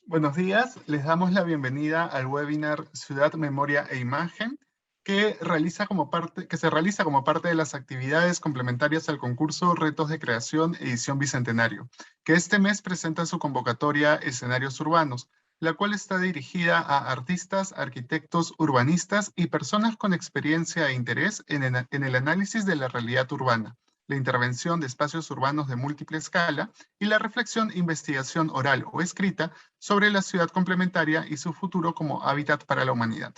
Buenos días, les damos la bienvenida al webinar Ciudad, Memoria e Imagen, que se realiza como parte de las actividades complementarias al concurso Retos de Creación Edición Bicentenario, que este mes presenta su convocatoria Escenarios Urbanos, la cual está dirigida a artistas, arquitectos, urbanistas y personas con experiencia e interés en el análisis de la realidad urbana, la intervención de espacios urbanos de múltiple escala y la reflexión e investigación oral o escrita sobre la ciudad complementaria y su futuro como hábitat para la humanidad.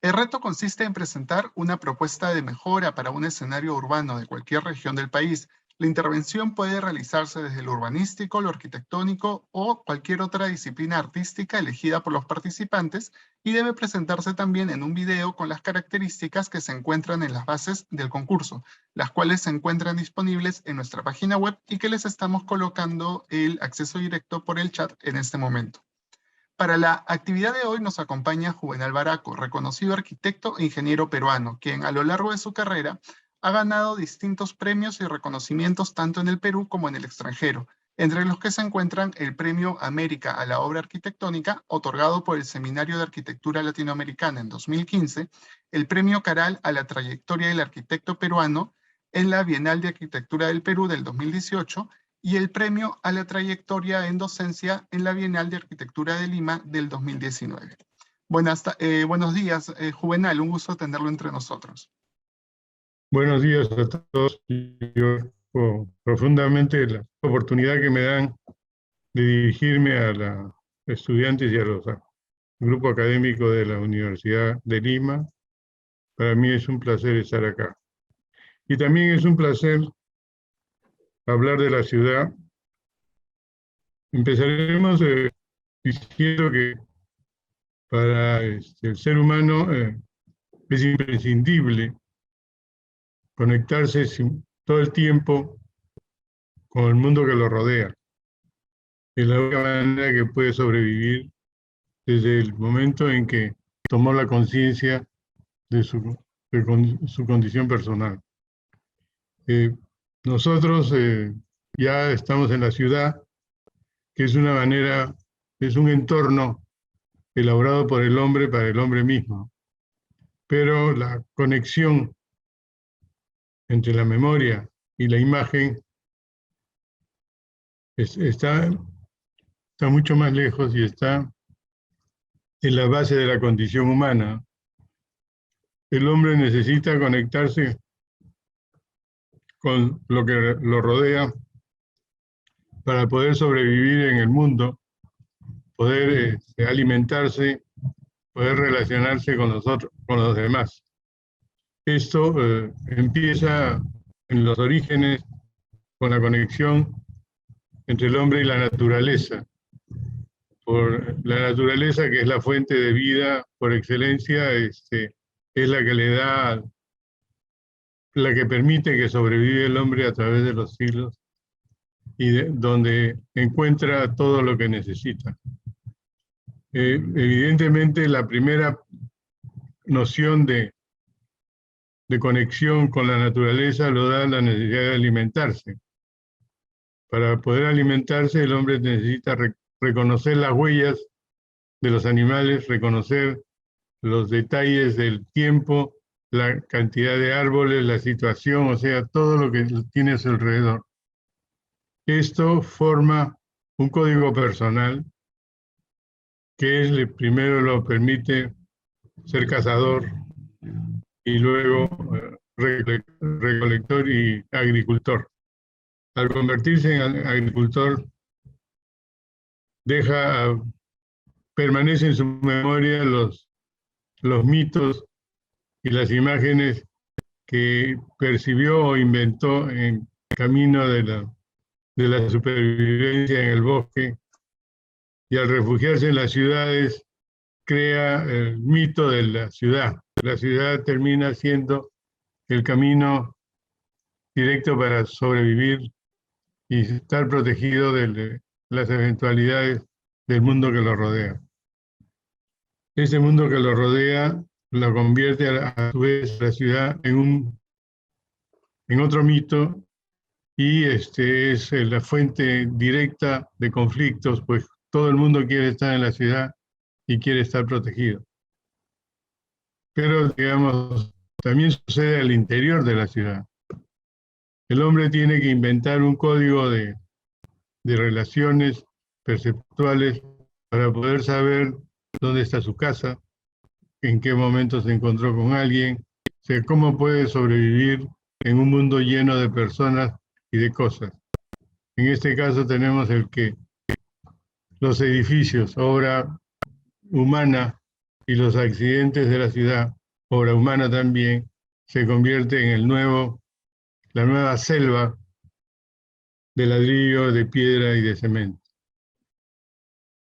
El reto consiste en presentar una propuesta de mejora para un escenario urbano de cualquier región del país. La intervención puede realizarse desde lo urbanístico, lo arquitectónico o cualquier otra disciplina artística elegida por los participantes y debe presentarse también en un video con las características que se encuentran en las bases del concurso, las cuales se encuentran disponibles en nuestra página web y que les estamos colocando el acceso directo por el chat en este momento. Para la actividad de hoy nos acompaña Juvenal Baraco, reconocido arquitecto e ingeniero peruano, quien a lo largo de su carrera ha ganado distintos premios y reconocimientos tanto en el Perú como en el extranjero, entre los que se encuentran el Premio América a la Obra Arquitectónica, otorgado por el Seminario de Arquitectura Latinoamericana en 2015, el Premio Caral a la Trayectoria del Arquitecto Peruano en la Bienal de Arquitectura del Perú del 2018, y el Premio a la Trayectoria en Docencia en la Bienal de Arquitectura de Lima del 2019. Buenos días, Juvenal, un gusto tenerlo entre nosotros. Buenos días a todos. Yo profundamente la oportunidad que me dan de dirigirme a los estudiantes y a los grupos académicos de la Universidad de Lima. Para mí es un placer estar acá. Y también es un placer hablar de la ciudad. Empezaremos diciendo que para el ser humano es imprescindible conectarse todo el tiempo con el mundo que lo rodea. Es la única manera que puede sobrevivir desde el momento en que tomó la conciencia de su condición personal. Nosotros ya estamos en la ciudad, que es una manera, es un entorno elaborado por el hombre para el hombre mismo. Pero la conexión entre la memoria y la imagen está mucho más lejos y está en la base de la condición humana. El hombre necesita conectarse con lo que lo rodea para poder sobrevivir en el mundo, poder alimentarse, poder relacionarse con los demás. Esto empieza en los orígenes con la conexión entre el hombre y la naturaleza. Por la naturaleza, que es la fuente de vida por excelencia, es la que le da, la que permite que sobrevive el hombre a través de los siglos y donde encuentra todo lo que necesita. Evidentemente, la primera noción de conexión con la naturaleza lo da la necesidad de alimentarse. Para poder alimentarse, el hombre necesita reconocer las huellas de los animales, reconocer los detalles del tiempo, la cantidad de árboles, la situación, o sea, todo lo que tiene a su alrededor. Esto forma un código personal que primero lo permite ser cazador y luego recolector y agricultor. Al convertirse en agricultor, permanece en su memoria los mitos y las imágenes que percibió o inventó en camino de la supervivencia en el bosque, y al refugiarse en las ciudades crea el mito de la ciudad. La ciudad termina siendo el camino directo para sobrevivir y estar protegido de las eventualidades del mundo que lo rodea. Ese mundo que lo rodea lo convierte a su vez la ciudad en otro mito, y es la fuente directa de conflictos, pues todo el mundo quiere estar en la ciudad y quiere estar protegido. Pero, digamos, también sucede al interior de la ciudad. El hombre tiene que inventar un código de relaciones perceptuales para poder saber dónde está su casa, en qué momento se encontró con alguien, o sea, cómo puede sobrevivir en un mundo lleno de personas y de cosas. En este caso tenemos el que los edificios, obra humana, y los accidentes de la ciudad, obra humana también, se convierte en la nueva selva de ladrillo, de piedra y de cemento.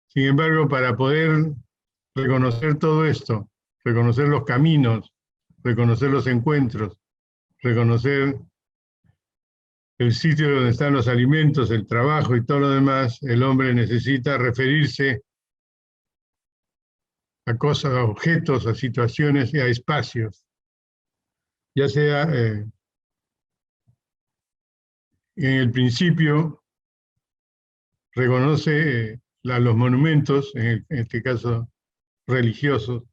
Sin embargo, para poder reconocer todo esto, reconocer los caminos, reconocer los encuentros, reconocer el sitio donde están los alimentos, el trabajo y todo lo demás, el hombre necesita referirse a cosas, a objetos, a situaciones y a espacios, ya sea en el principio reconoce los monumentos, en este caso religiosos,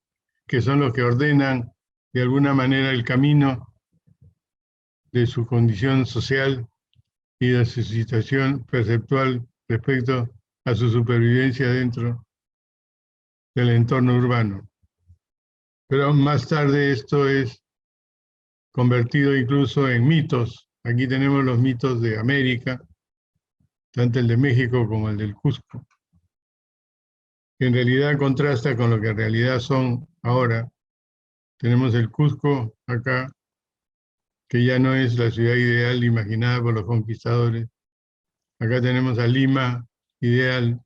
que son los que ordenan de alguna manera el camino de su condición social y de su situación perceptual respecto a su supervivencia dentro del entorno urbano. Pero más tarde esto es convertido incluso en mitos. Aquí tenemos los mitos de América, tanto el de México como el del Cusco, que en realidad contrasta con lo que en realidad son ahora. Tenemos el Cusco acá, que ya no es la ciudad ideal imaginada por los conquistadores. Acá tenemos a Lima ideal,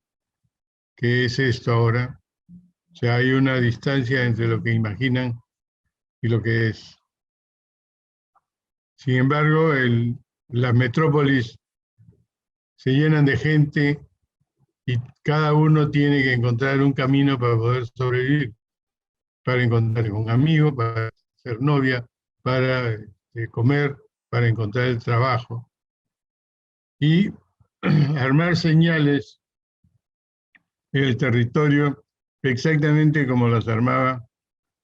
que es esto ahora. O sea, hay una distancia entre lo que imaginan y lo que es. Sin embargo, las metrópolis se llenan de gente y cada uno tiene que encontrar un camino para poder sobrevivir, para encontrar un amigo, para ser novia, para comer, para encontrar el trabajo. Y armar señales en el territorio exactamente como las armaba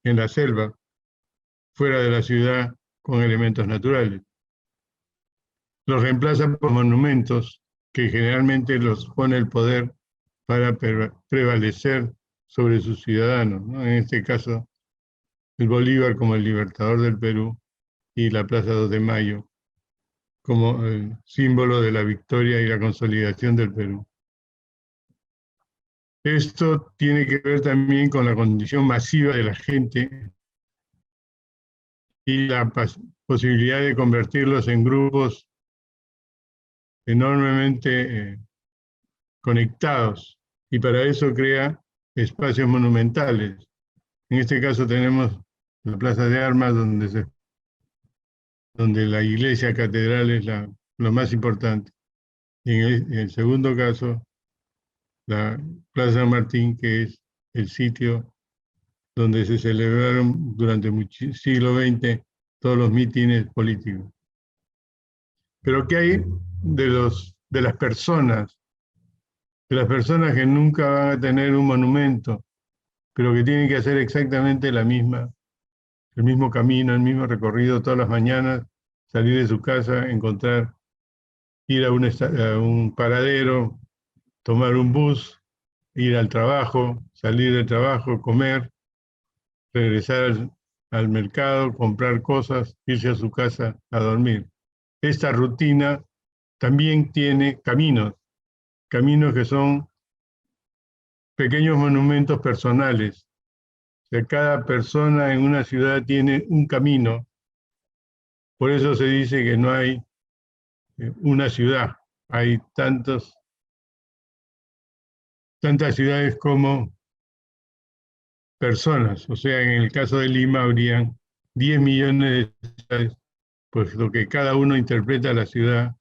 en la selva, fuera de la ciudad, con elementos naturales. Los reemplazan por monumentos que generalmente los pone el poder para prevalecer sobre sus ciudadanos, ¿no? En este caso, el Bolívar como el libertador del Perú y la Plaza 2 de Mayo como el símbolo de la victoria y la consolidación del Perú. Esto tiene que ver también con la condición masiva de la gente y la posibilidad de convertirlos en grupos enormemente conectados, y para eso crea espacios monumentales. En este caso tenemos la Plaza de Armas, donde la iglesia catedral es lo más importante. Y en el segundo caso, la Plaza Martín, que es el sitio donde se celebraron durante el siglo XX todos los mítines políticos. Pero ¿qué hay de las personas? De las personas que nunca van a tener un monumento, pero que tienen que hacer exactamente el mismo camino, el mismo recorrido todas las mañanas, salir de su casa, ir a un paradero, tomar un bus, ir al trabajo, salir del trabajo, comer, regresar al mercado, comprar cosas, irse a su casa a dormir. Esta rutina también tiene caminos que son pequeños monumentos personales. O sea, cada persona en una ciudad tiene un camino. Por eso se dice que no hay una ciudad, hay tantas ciudades como personas. O sea, en el caso de Lima habrían 10 millones de ciudades, pues lo que cada uno interpreta la ciudad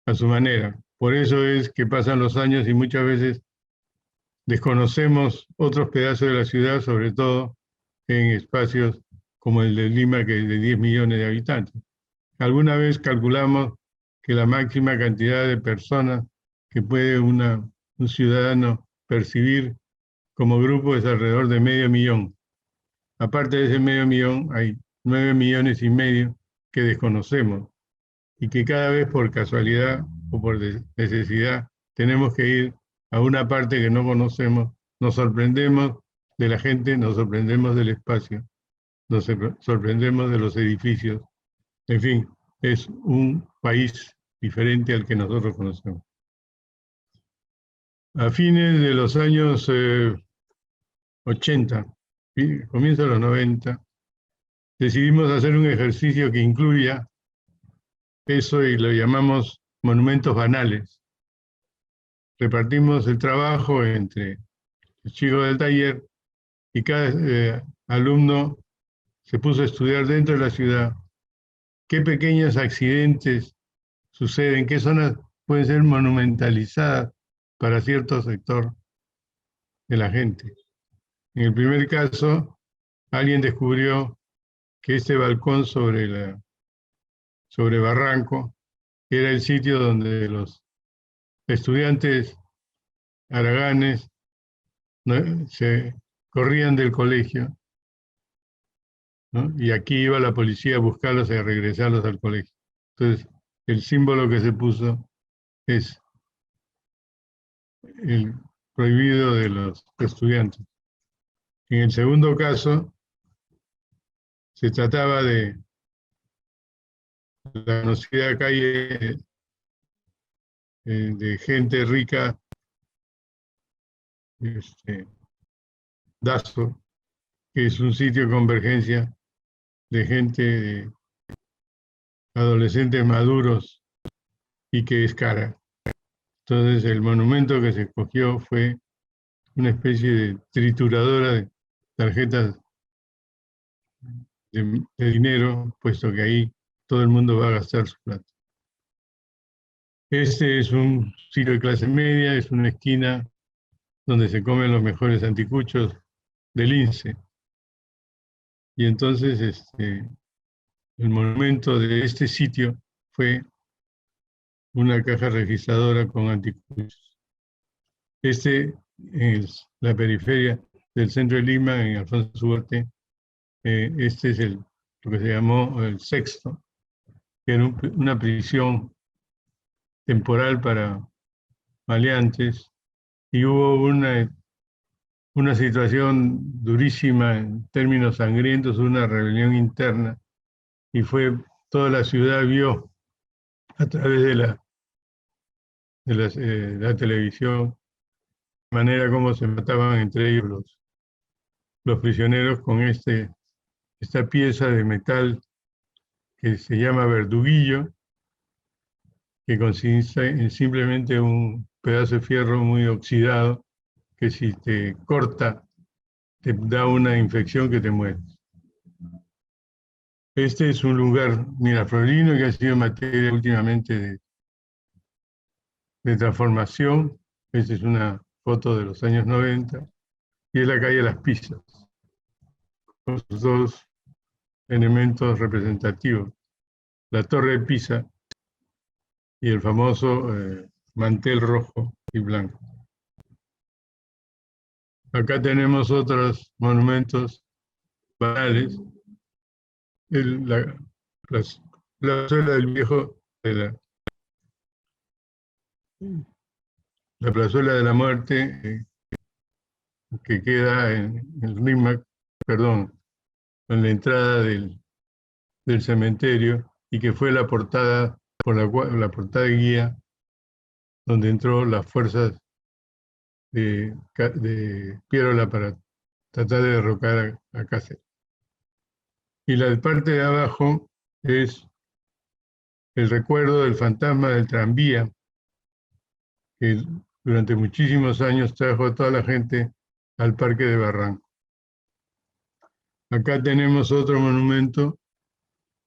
a su manera. Por eso es que pasan los años y muchas veces desconocemos otros pedazos de la ciudad, sobre todo en espacios como el de Lima, que es de 10 millones de habitantes. Alguna vez calculamos que la máxima cantidad de personas que puede una un ciudadano percibir como grupo es alrededor de 500.000. Aparte de ese 500.000, hay 9,5 millones que desconocemos y que cada vez por casualidad o por necesidad tenemos que ir a una parte que no conocemos. Nos sorprendemos de la gente, nos sorprendemos del espacio, nos sorprendemos de los edificios. En fin, es un país diferente al que nosotros conocemos. A fines de los años 80, comienzo de los 90, decidimos hacer un ejercicio que incluya eso y lo llamamos monumentos banales. Repartimos el trabajo entre los chicos del taller y cada alumno se puso a estudiar dentro de la ciudad qué pequeños accidentes suceden, qué zonas pueden ser monumentalizadas para cierto sector de la gente. En el primer caso, alguien descubrió que este balcón sobre Barranco era el sitio donde los estudiantes haraganes se corrían del colegio, ¿no? Y aquí iba la policía a buscarlos y a regresarlos al colegio. Entonces, el símbolo que se puso es el prohibido de los estudiantes. En el segundo caso, se trataba de la conocida calle de gente rica, Dazo, que es un sitio de convergencia de gente, de adolescentes maduros y que es cara. Entonces el monumento que se escogió fue una especie de trituradora de tarjetas de dinero, puesto que ahí todo el mundo va a gastar su plata. Este es un sitio de clase media, es una esquina donde se comen los mejores anticuchos del INSE. Y entonces el monumento de este sitio fue una caja registradora con anticuchos. Este es la periferia del centro de Lima, en Alfonso Ugarte. Este es lo que se llamó el Sexto, que era una prisión temporal para maleantes, y hubo una situación durísima en términos sangrientos, una rebelión interna, y toda la ciudad vio a través de la televisión de manera como se mataban entre ellos los prisioneros con esta pieza de metal que se llama verduguillo, que consiste en simplemente un pedazo de fierro muy oxidado que si te corta te da una infección que te mueres. Este es un lugar miraflorino que ha sido materia últimamente de transformación. Esta es una foto de los años 90 y es la calle Las Pisas, con sus dos elementos representativos, la Torre de Pisa y el famoso mantel rojo y blanco. Acá tenemos otros monumentos banales. La plazuela del Viejo, la plazuela de la Muerte, que queda en el RIMAC, perdón, en la entrada del cementerio, y que fue la portada la portada de guía donde entró las fuerzas de Piérola para tratar de derrocar a Cáceres. Y la parte de abajo es el recuerdo del fantasma del tranvía, que durante muchísimos años trajo a toda la gente al Parque de Barranco. Acá tenemos otro monumento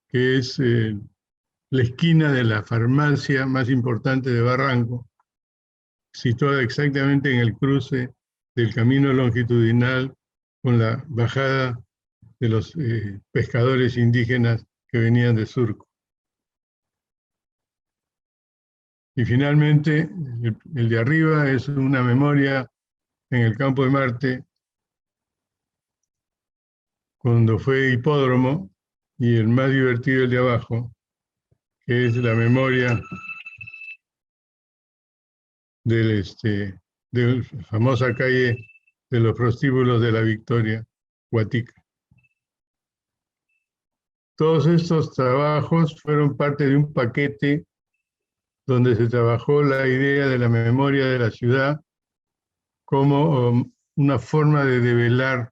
que es la esquina de la farmacia más importante de Barranco, situada exactamente en el cruce del camino longitudinal con la bajada de los pescadores indígenas que venían de Surco. Y finalmente, el de arriba es una memoria en el campo de Marte, cuando fue hipódromo, y el más divertido el de abajo, que es la memoria de la famosa calle de los prostíbulos de la Victoria, Guatica. Todos estos trabajos fueron parte de un paquete donde se trabajó la idea de la memoria de la ciudad como una forma de develar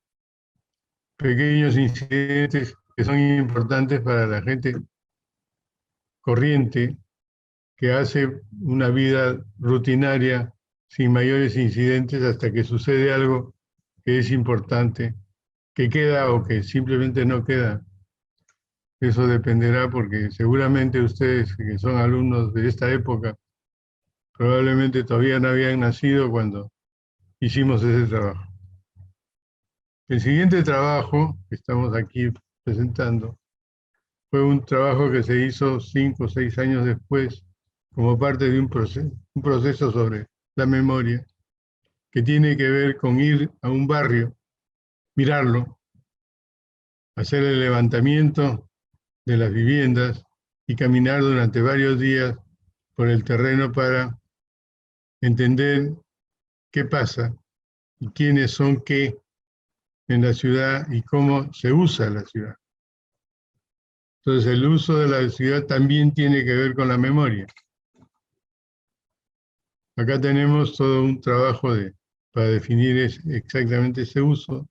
pequeños incidentes que son importantes para la gente corriente que hace una vida rutinaria sin mayores incidentes hasta que sucede algo que es importante, que queda o que simplemente no queda. Eso dependerá porque seguramente ustedes que son alumnos de esta época probablemente todavía no habían nacido cuando hicimos ese trabajo. El siguiente trabajo que estamos aquí presentando fue un trabajo que se hizo 5 o 6 años después como parte de un proceso sobre la memoria que tiene que ver con ir a un barrio, mirarlo, hacer el levantamiento de las viviendas y caminar durante varios días por el terreno para entender qué pasa y quiénes son qué en la ciudad y cómo se usa la ciudad. Entonces el uso de la ciudad también tiene que ver con la memoria. Acá tenemos todo un trabajo para definir exactamente ese uso.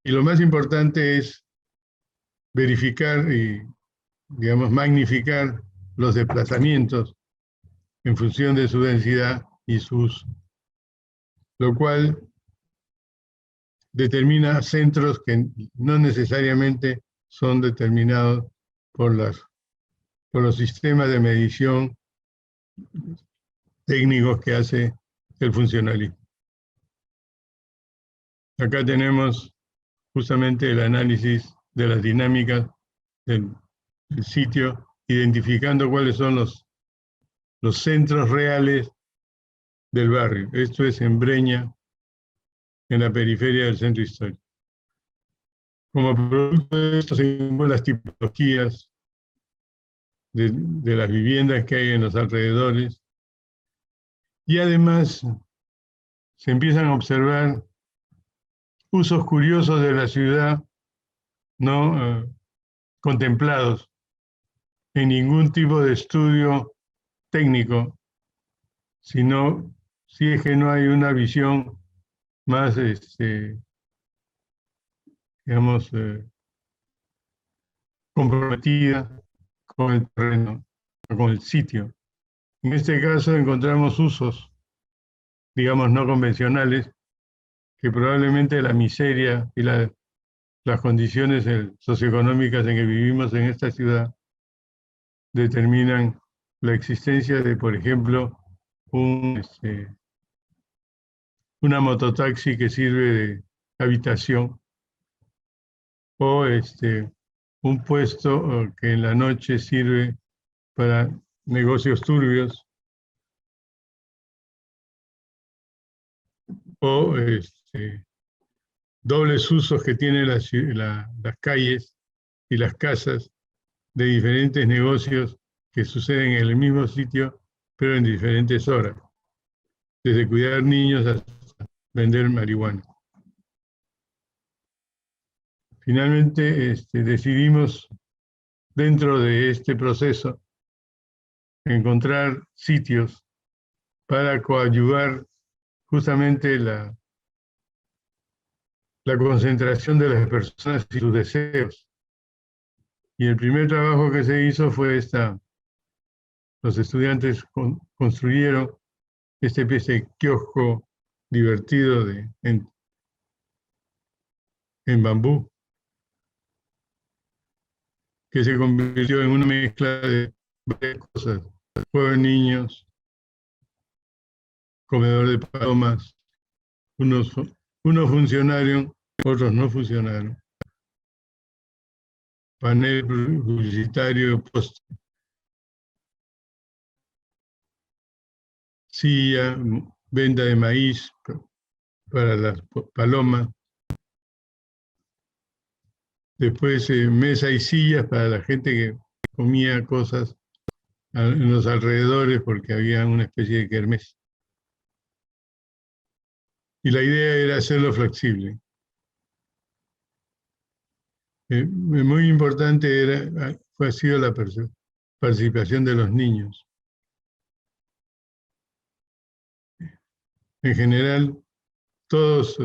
Y lo más importante es verificar y, digamos, magnificar los desplazamientos en función de su densidad y su uso, lo cual determina centros que no necesariamente son determinados por los sistemas de medición técnicos que hace el funcionalismo. Acá tenemos justamente el análisis de las dinámicas del sitio, identificando cuáles son los centros reales del barrio. Esto es en Breña, en la periferia del centro histórico. Como producto de esto se encuentran las tipologías de las viviendas que hay en los alrededores y además se empiezan a observar usos curiosos de la ciudad no contemplados en ningún tipo de estudio técnico, sino si es que no hay una visión más, digamos, comprometida con el terreno, con el sitio. En este caso encontramos usos, digamos, no convencionales, que probablemente la miseria y las condiciones socioeconómicas en que vivimos en esta ciudad determinan la existencia de, por ejemplo, una mototaxi que sirve de habitación o un puesto que en la noche sirve para negocios turbios o dobles usos que tienen las calles y las casas de diferentes negocios que suceden en el mismo sitio, pero en diferentes horas, desde cuidar niños hasta vender marihuana. Finalmente, decidimos, dentro de este proceso, encontrar sitios para coadyuvar justamente la concentración de las personas y sus deseos. Y el primer trabajo que se hizo fue los estudiantes construyeron esta especie de kiosco divertido en bambú, que se convirtió en una mezcla de varias cosas, juegos de niños, comedor de palomas, unos funcionaron, otros no funcionaron, panel publicitario, post. silla, venda de maíz para las palomas. Después mesa y sillas para la gente que comía cosas en los alrededores porque había una especie de kermés. Y la idea era hacerlo flexible. Muy importante ha sido la participación de los niños. En general, todos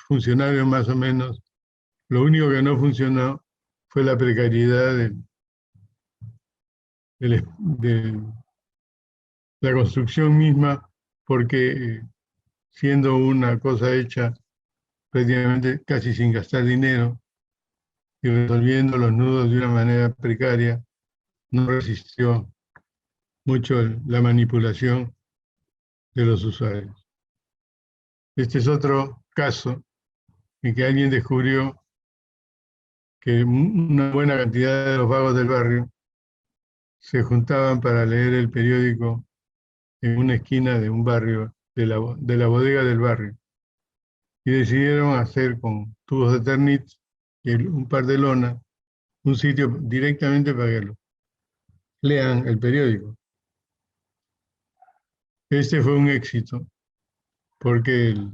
funcionaron más o menos. Lo único que no funcionó fue la precariedad de la construcción misma, porque siendo una cosa hecha prácticamente casi sin gastar dinero y resolviendo los nudos de una manera precaria, no resistió mucho la manipulación de los usuarios. Este es otro caso en que alguien descubrió que una buena cantidad de los vagos del barrio se juntaban para leer el periódico en una esquina de un barrio, de la bodega del barrio, y decidieron hacer con tubos de Eternit y un par de lonas un sitio directamente para que lean el periódico. Este fue un éxito, porque el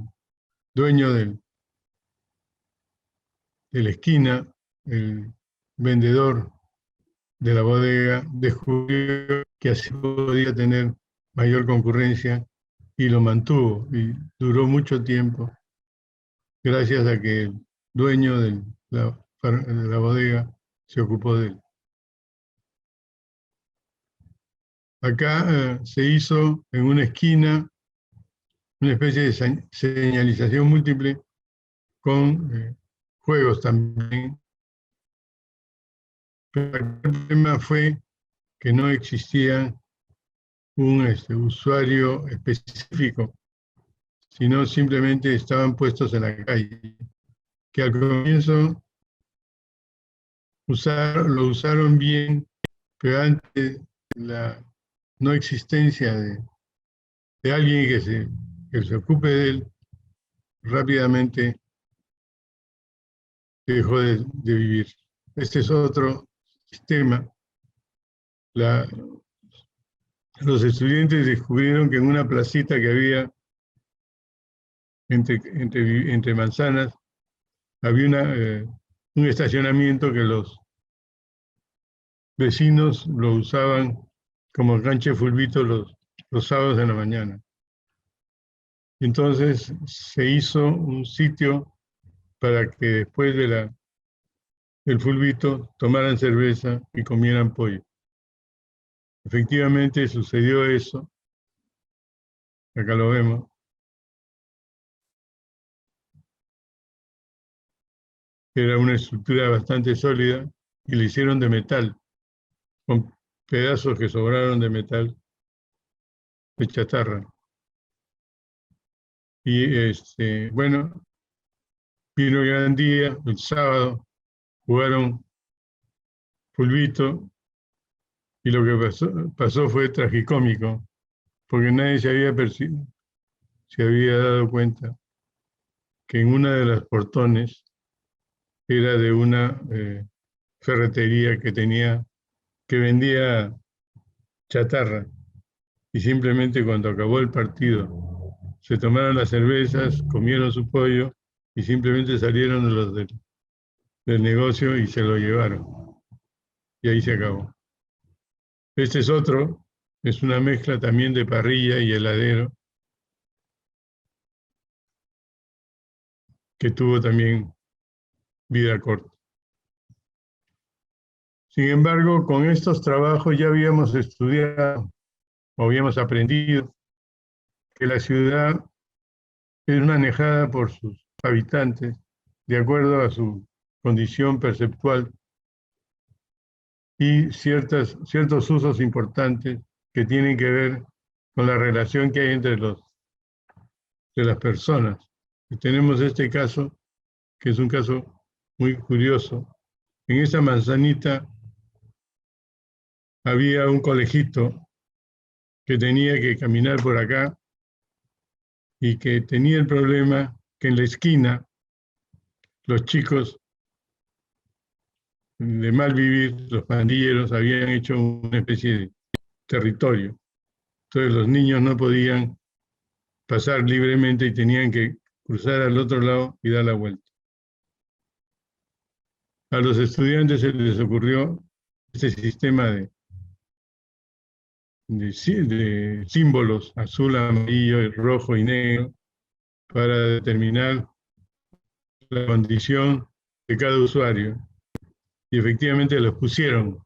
dueño de la esquina, el vendedor de la bodega, descubrió que así podía tener mayor concurrencia y lo mantuvo, y duró mucho tiempo, gracias a que el dueño de la bodega se ocupó de él. Acá se hizo en una esquina una especie de señalización múltiple con juegos también. Pero el problema fue que no existía un usuario específico, sino simplemente estaban puestos en la calle, que al comienzo lo usaron bien, pero ante la no existencia de alguien que se ocupe de él, rápidamente dejó de vivir. Este es otro sistema. Los estudiantes descubrieron que en una placita que había entre manzanas, había un estacionamiento que los vecinos lo usaban como cancha de fulbito los sábados en la mañana. Entonces se hizo un sitio para que después del fulbito tomaran cerveza y comieran pollo. Efectivamente sucedió eso. Acá lo vemos. Era una estructura bastante sólida y la hicieron de metal, con pedazos que sobraron de metal, de chatarra. Y bueno, vino el gran día, el sábado, jugaron fulbito y lo que pasó fue tragicómico, porque nadie se había dado cuenta que en una de las portones era de una ferretería que vendía chatarra, y simplemente cuando acabó el partido se tomaron las cervezas, comieron su pollo y simplemente salieron de los del negocio y se lo llevaron. Y ahí se acabó. Este es otro, es una mezcla también de parrilla y heladero, que tuvo también vida corta. Sin embargo, con estos trabajos ya habíamos estudiado o habíamos aprendido que la ciudad es manejada por sus habitantes de acuerdo a su condición perceptual y ciertos usos importantes que tienen que ver con la relación que hay entre las personas. Y tenemos este caso, que es un caso muy curioso. En esa manzanita había un conejito que tenía que caminar por acá y que tenía el problema que en la esquina los chicos de mal vivir, los pandilleros, habían hecho una especie de territorio. Entonces los niños no podían pasar libremente y tenían que cruzar al otro lado y dar la vuelta. A los estudiantes se les ocurrió este sistema de símbolos, azul, amarillo, rojo y negro, para determinar la condición de cada usuario. Y efectivamente los pusieron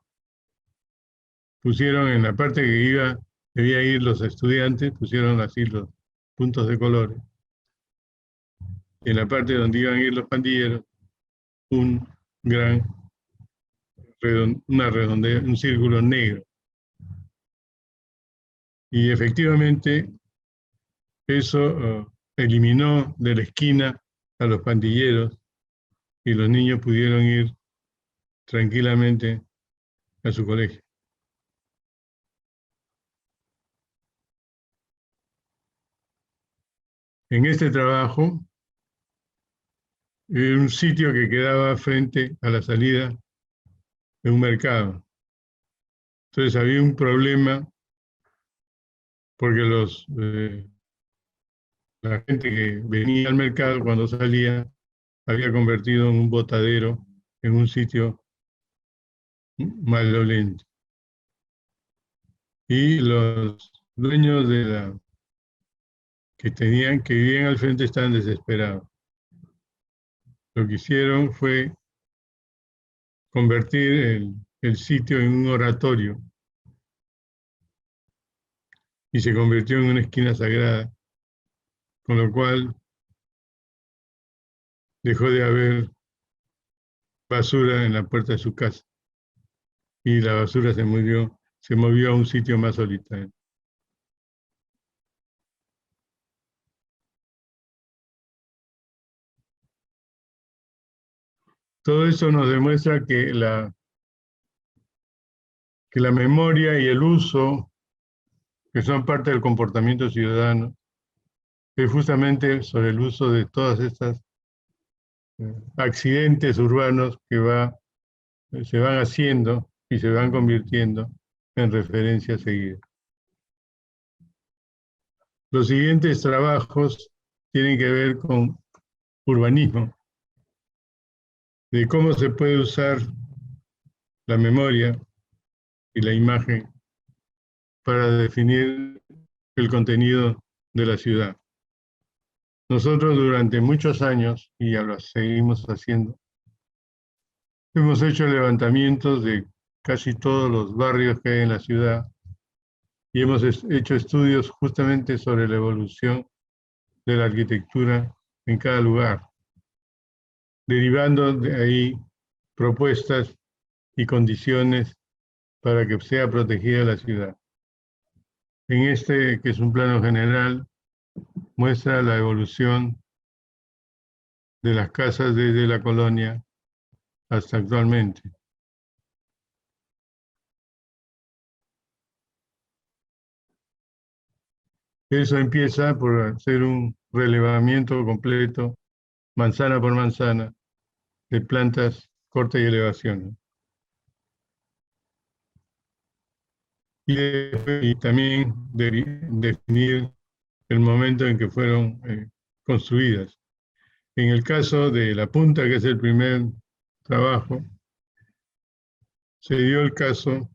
en la parte que debía ir los estudiantes, pusieron así los puntos de colores. Y en la parte donde iban a ir los pandilleros, un gran un círculo negro. Y efectivamente eso eliminó de la esquina a los pandilleros y los niños pudieron ir tranquilamente a su colegio. En este trabajo, era un sitio que quedaba frente a la salida de un mercado. Entonces había un problema porque la gente que venía al mercado cuando salía había convertido en un botadero, en un sitio malolente. Y los dueños que vivían al frente estaban desesperados. Lo que hicieron fue convertir el sitio en un oratorio y se convirtió en una esquina sagrada, con lo cual dejó de haber basura en la puerta de su casa y la basura se movió a un sitio más solitario. Todo eso nos demuestra que la memoria y el uso, que son parte del comportamiento ciudadano, es justamente sobre el uso de todas estas accidentes urbanos que se van haciendo y se van convirtiendo en referencias seguidas. Los siguientes trabajos tienen que ver con urbanismo, de cómo se puede usar la memoria y la imagen para definir el contenido de la ciudad. Nosotros durante muchos años, y ya lo seguimos haciendo, hemos hecho levantamientos de casi todos los barrios que hay en la ciudad y hemos hecho estudios justamente sobre la evolución de la arquitectura en cada lugar, derivando de ahí propuestas y condiciones para que sea protegida la ciudad. En este, que es un plano general, muestra la evolución de las casas desde la colonia hasta actualmente. Eso empieza por hacer un relevamiento completo, manzana por manzana, de plantas, corte y elevación. Y también definir el momento en que fueron construidas. En el caso de la punta, que es el primer trabajo, se dio el caso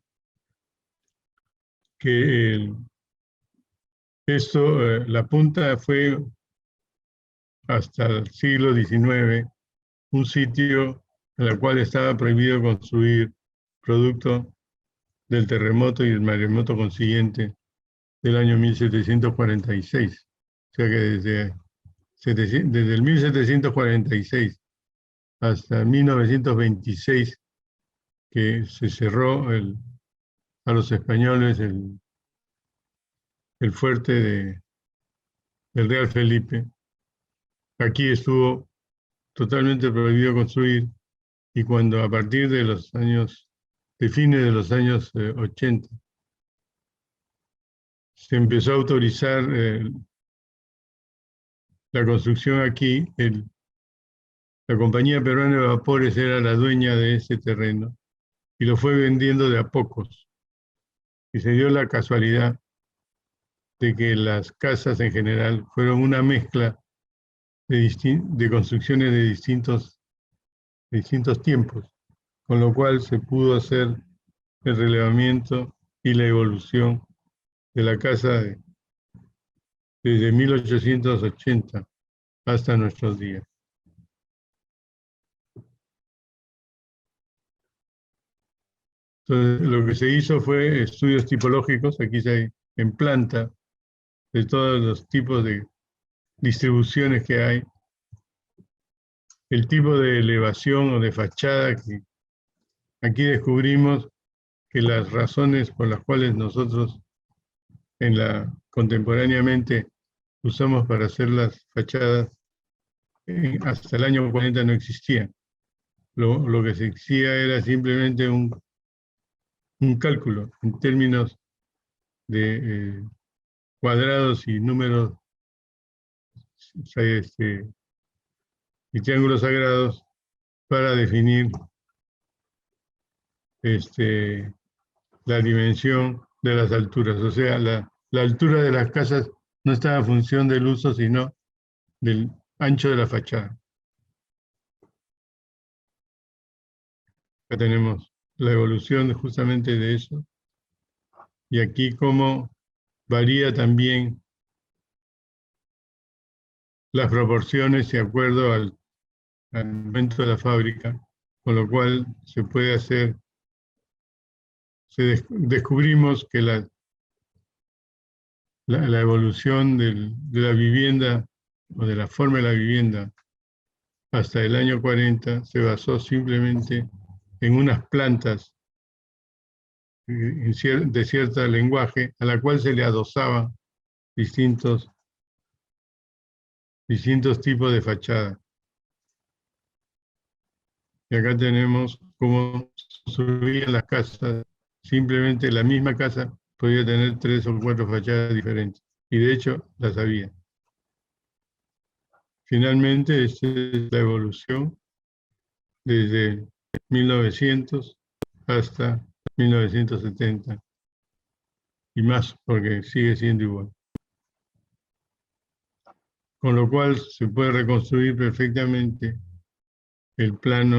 que la punta fue hasta el siglo XIX un sitio en el cual estaba prohibido construir producto del terremoto y el maremoto consiguiente del año 1746. O sea que desde el 1746 hasta 1926, que se cerró a los españoles el fuerte del Real Felipe, aquí estuvo totalmente prohibido construir, y cuando a partir de fines de los años 80, se empezó a autorizar la construcción aquí, la compañía peruana de vapores era la dueña de ese terreno y lo fue vendiendo de a pocos. Y se dio la casualidad de que las casas en general fueron una mezcla de construcciones de distintos tiempos, con lo cual se pudo hacer el relevamiento y la evolución de la casa desde 1880 hasta nuestros días. Entonces, lo que se hizo fue estudios tipológicos, aquí se en planta, de todos los tipos de distribuciones que hay, el tipo de elevación o de fachada que aquí descubrimos que las razones por las cuales nosotros contemporáneamente usamos para hacer las fachadas hasta el año 40 no existían. Lo que se exigía era simplemente un cálculo en términos de cuadrados y números y triángulos sagrados para definir la dimensión de las alturas. O sea, la altura de las casas no está en función del uso, sino del ancho de la fachada. Acá tenemos la evolución justamente de eso. Y aquí cómo varía también las proporciones de acuerdo al momento de la fábrica, con lo cual se puede hacer, descubrimos que la evolución de la vivienda o de la forma de la vivienda hasta el año 40 se basó simplemente en unas plantas de cierto lenguaje a la cual se le adosaban distintos tipos de fachada. Y acá tenemos cómo subían las casas. Simplemente la misma casa podía tener 3 o 4 fachadas diferentes. Y de hecho las había. Finalmente, esta es la evolución desde 1900 hasta 1970. Y más, porque sigue siendo igual. Con lo cual se puede reconstruir perfectamente el plan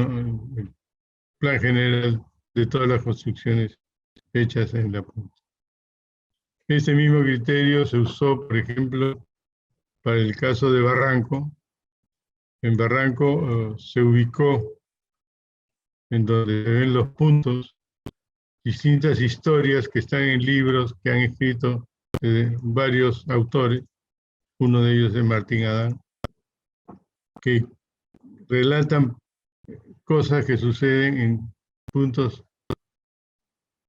general de todas las construcciones hechas en la punta. Ese mismo criterio se usó, por ejemplo, para el caso de Barranco. En Barranco se ubicó en donde se ven los puntos, distintas historias que están en libros que han escrito varios autores, uno de ellos es Martín Adán, que relatan cosas que suceden en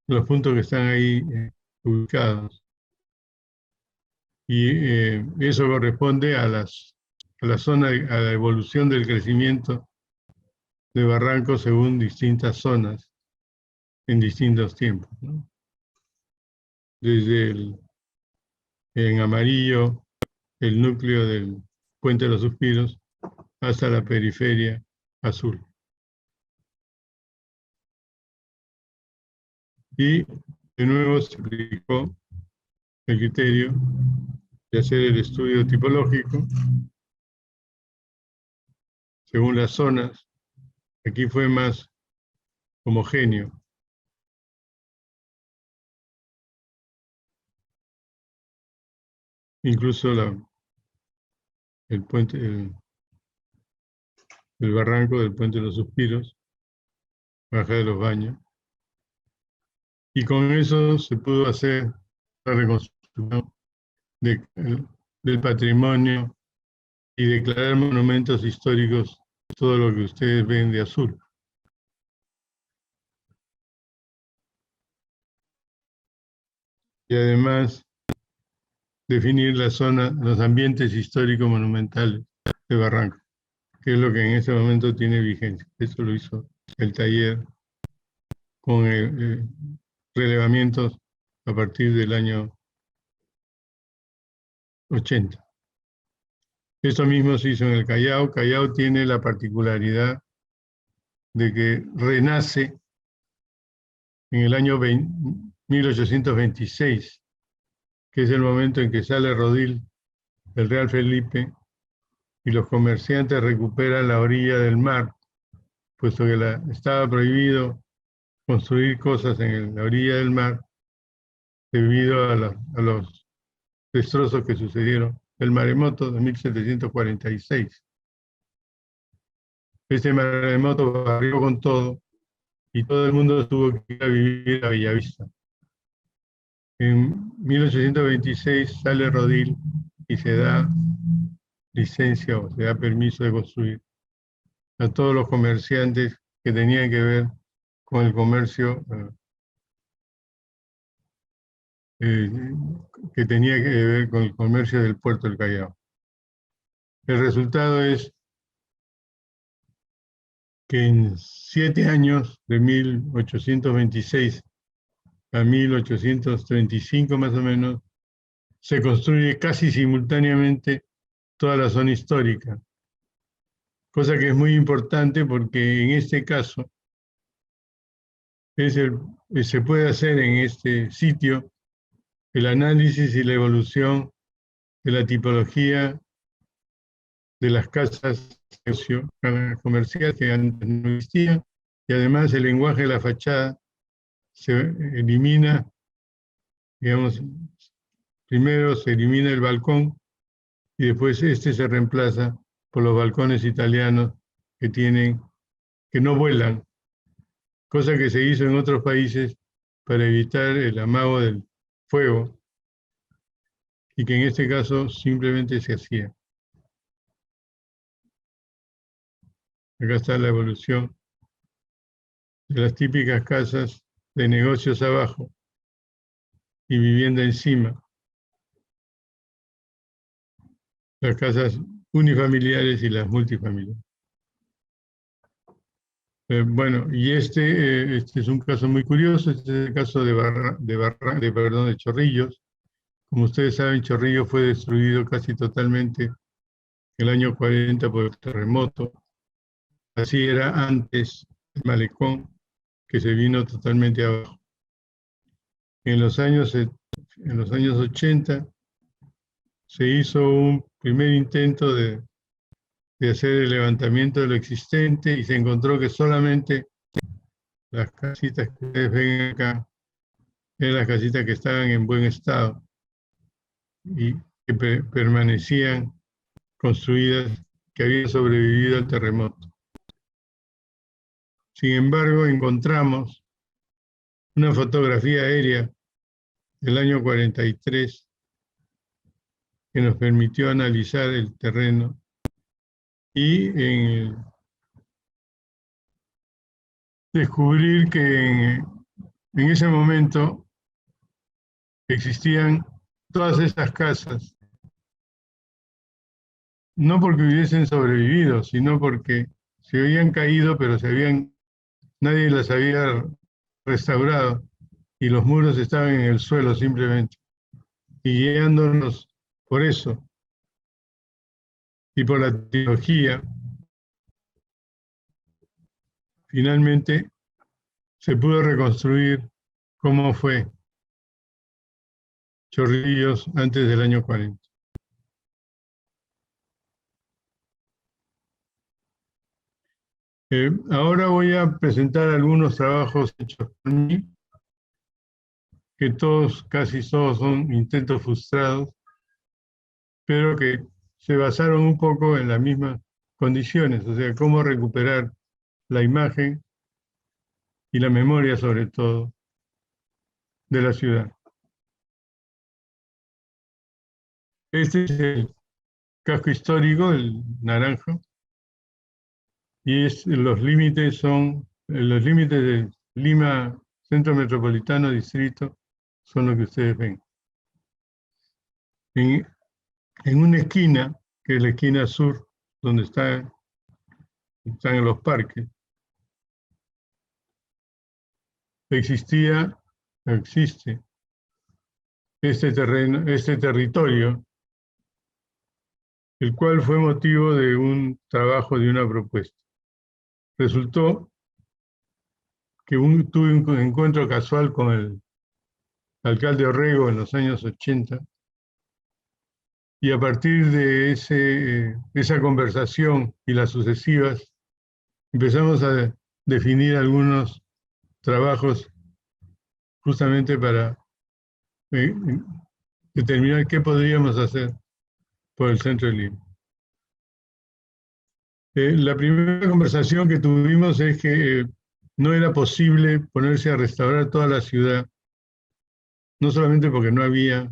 los puntos que están ahí ubicados. Y eso corresponde a la zona, a la evolución del crecimiento de Barranco según distintas zonas en distintos tiempos, ¿no? Desde en amarillo, el núcleo del Puente de los Suspiros, hasta la periferia azul. Y de nuevo se aplicó el criterio de hacer el estudio tipológico según las zonas. Aquí fue más homogéneo. Incluso el puente, el barranco del Puente de los Suspiros, Baja de los Baños. Y con eso se pudo hacer la reconstrucción del patrimonio y declarar monumentos históricos todo lo que ustedes ven de azul. Y además definir la zona, los ambientes históricos monumentales de Barranco, que es lo que en ese momento tiene vigencia. Eso lo hizo el taller con relevamientos a partir del año 80. Esto mismo se hizo en el Callao. Callao tiene la particularidad de que renace en el año 1826, que es el momento en que sale Rodil del Real Felipe y los comerciantes recuperan la orilla del mar, puesto que estaba prohibido construir cosas en la orilla del mar debido a los destrozos que sucedieron. El maremoto de 1746. Este maremoto barrió con todo y todo el mundo tuvo que ir a vivir a Bellavista. En 1826 sale Rodil y se da licencia o se da permiso de construir a todos los comerciantes que tenían que ver con el comercio, que tenía que ver con el comercio del puerto del Callao. El resultado es que en 7 años, de 1826 a 1835 más o menos, se construye casi simultáneamente toda la zona histórica, cosa que es muy importante porque en este caso se puede hacer en este sitio el análisis y la evolución de la tipología de las casas comerciales que antes no existían, y además el lenguaje de la fachada se elimina, digamos, primero se elimina el balcón y después este se reemplaza por los balcones italianos que no vuelan, cosa que se hizo en otros países para evitar el amago del fuego y que en este caso simplemente se hacía. Acá está la evolución de las típicas casas de negocios abajo y vivienda encima. Las casas unifamiliares y las multifamiliares. Bueno, y este es un caso muy curioso, este es el caso de Chorrillos. Como ustedes saben, Chorrillos fue destruido casi totalmente en el año 40 por el terremoto. Así era antes el malecón, que se vino totalmente abajo. En los años 80 se hizo un primer intento de hacer el levantamiento de lo existente y se encontró que solamente las casitas que ustedes ven acá eran las casitas que estaban en buen estado y que permanecían construidas, que habían sobrevivido al terremoto. Sin embargo, encontramos una fotografía aérea del año 43 que nos permitió analizar el terreno y descubrir que en ese momento existían todas estas casas, no porque hubiesen sobrevivido, sino porque se habían caído, pero nadie las había restaurado y los muros estaban en el suelo simplemente. Y guiándonos por eso y por la tecnología, finalmente se pudo reconstruir cómo fue Chorrillos antes del año 40. Ahora voy a presentar algunos trabajos hechos por mí, que casi todos son intentos frustrados, pero que se basaron un poco en las mismas condiciones, o sea, cómo recuperar la imagen y la memoria, sobre todo, de la ciudad. Este es el casco histórico, el naranjo, y los límites de Lima, Centro Metropolitano, Distrito, son lo que ustedes ven. En una esquina, que es la esquina sur, donde están los parques, existe este territorio el cual fue motivo de un trabajo, de una propuesta. Resultó que tuve un encuentro casual con el alcalde Orrego en los años 80, y a partir de esa conversación y las sucesivas, empezamos a definir algunos trabajos justamente para eh, determinar qué podríamos hacer por el centro de Lima. La primera conversación que tuvimos es que no era posible ponerse a restaurar toda la ciudad, no solamente porque no había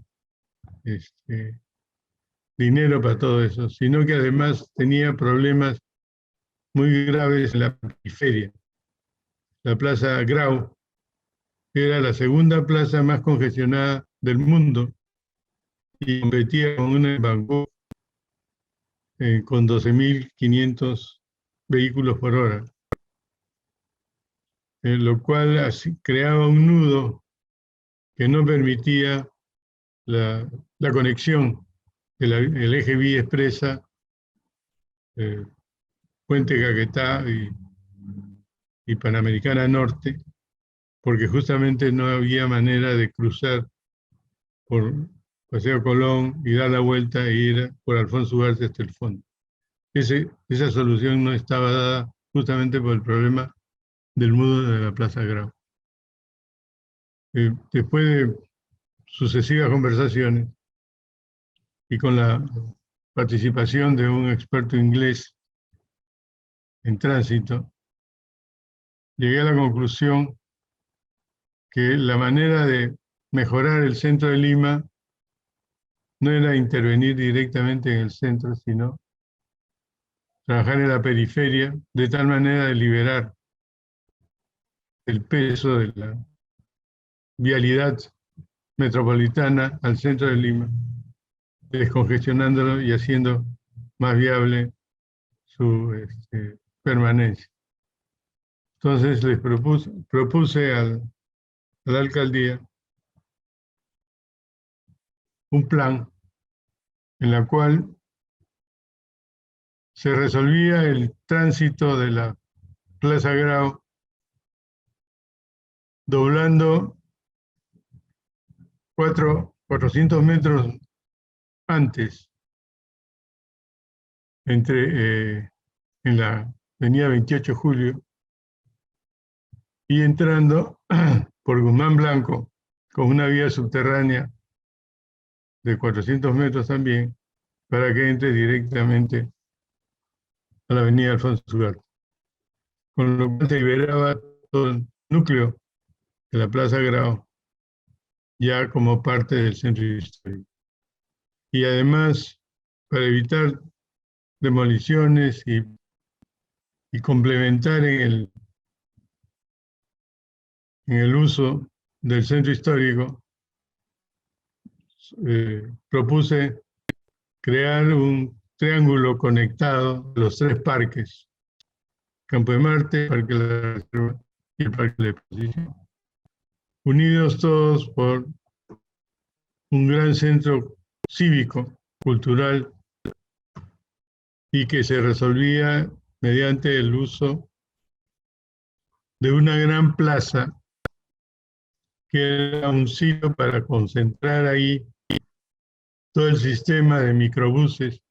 dinero para todo eso, sino que además tenía problemas muy graves en la periferia. La Plaza Grau era la segunda plaza más congestionada del mundo y competía con una en Bangkok con 12.500 vehículos por hora, lo cual así creaba un nudo que no permitía la conexión del eje vía expresa, Puente Caquetá y Panamericana Norte, porque justamente no había manera de cruzar por Paseo Colón y dar la vuelta e ir por Alfonso Ugarte hasta el fondo. Esa solución no estaba dada justamente por el problema del nudo de la Plaza Grau. Después de sucesivas conversaciones y con la participación de un experto inglés en tránsito, llegué a la conclusión que la manera de mejorar el centro de Lima no era intervenir directamente en el centro, sino trabajar en la periferia de tal manera de liberar el peso de la vialidad metropolitana al centro de Lima, descongestionándolo y haciendo más viable su permanencia. Entonces les propuse a la alcaldía un plan en el cual se resolvía el tránsito de la Plaza Grau doblando 400 metros antes en la avenida 28 de Julio y entrando por Guzmán Blanco con una vía subterránea de 400 metros también para que entre directamente a la avenida Alfonso Ugarte, con lo cual se liberaba todo el núcleo de la Plaza Grau ya como parte del centro histórico. Y además, para evitar demoliciones y complementar en el uso del centro histórico, propuse crear un triángulo conectado de los tres parques: Campo de Marte, Parque de la Reserva y el Parque de la Exposición, unidos todos por un gran centro cívico, cultural, y que se resolvía mediante el uso de una gran plaza que era un sitio para concentrar ahí todo el sistema de microbuses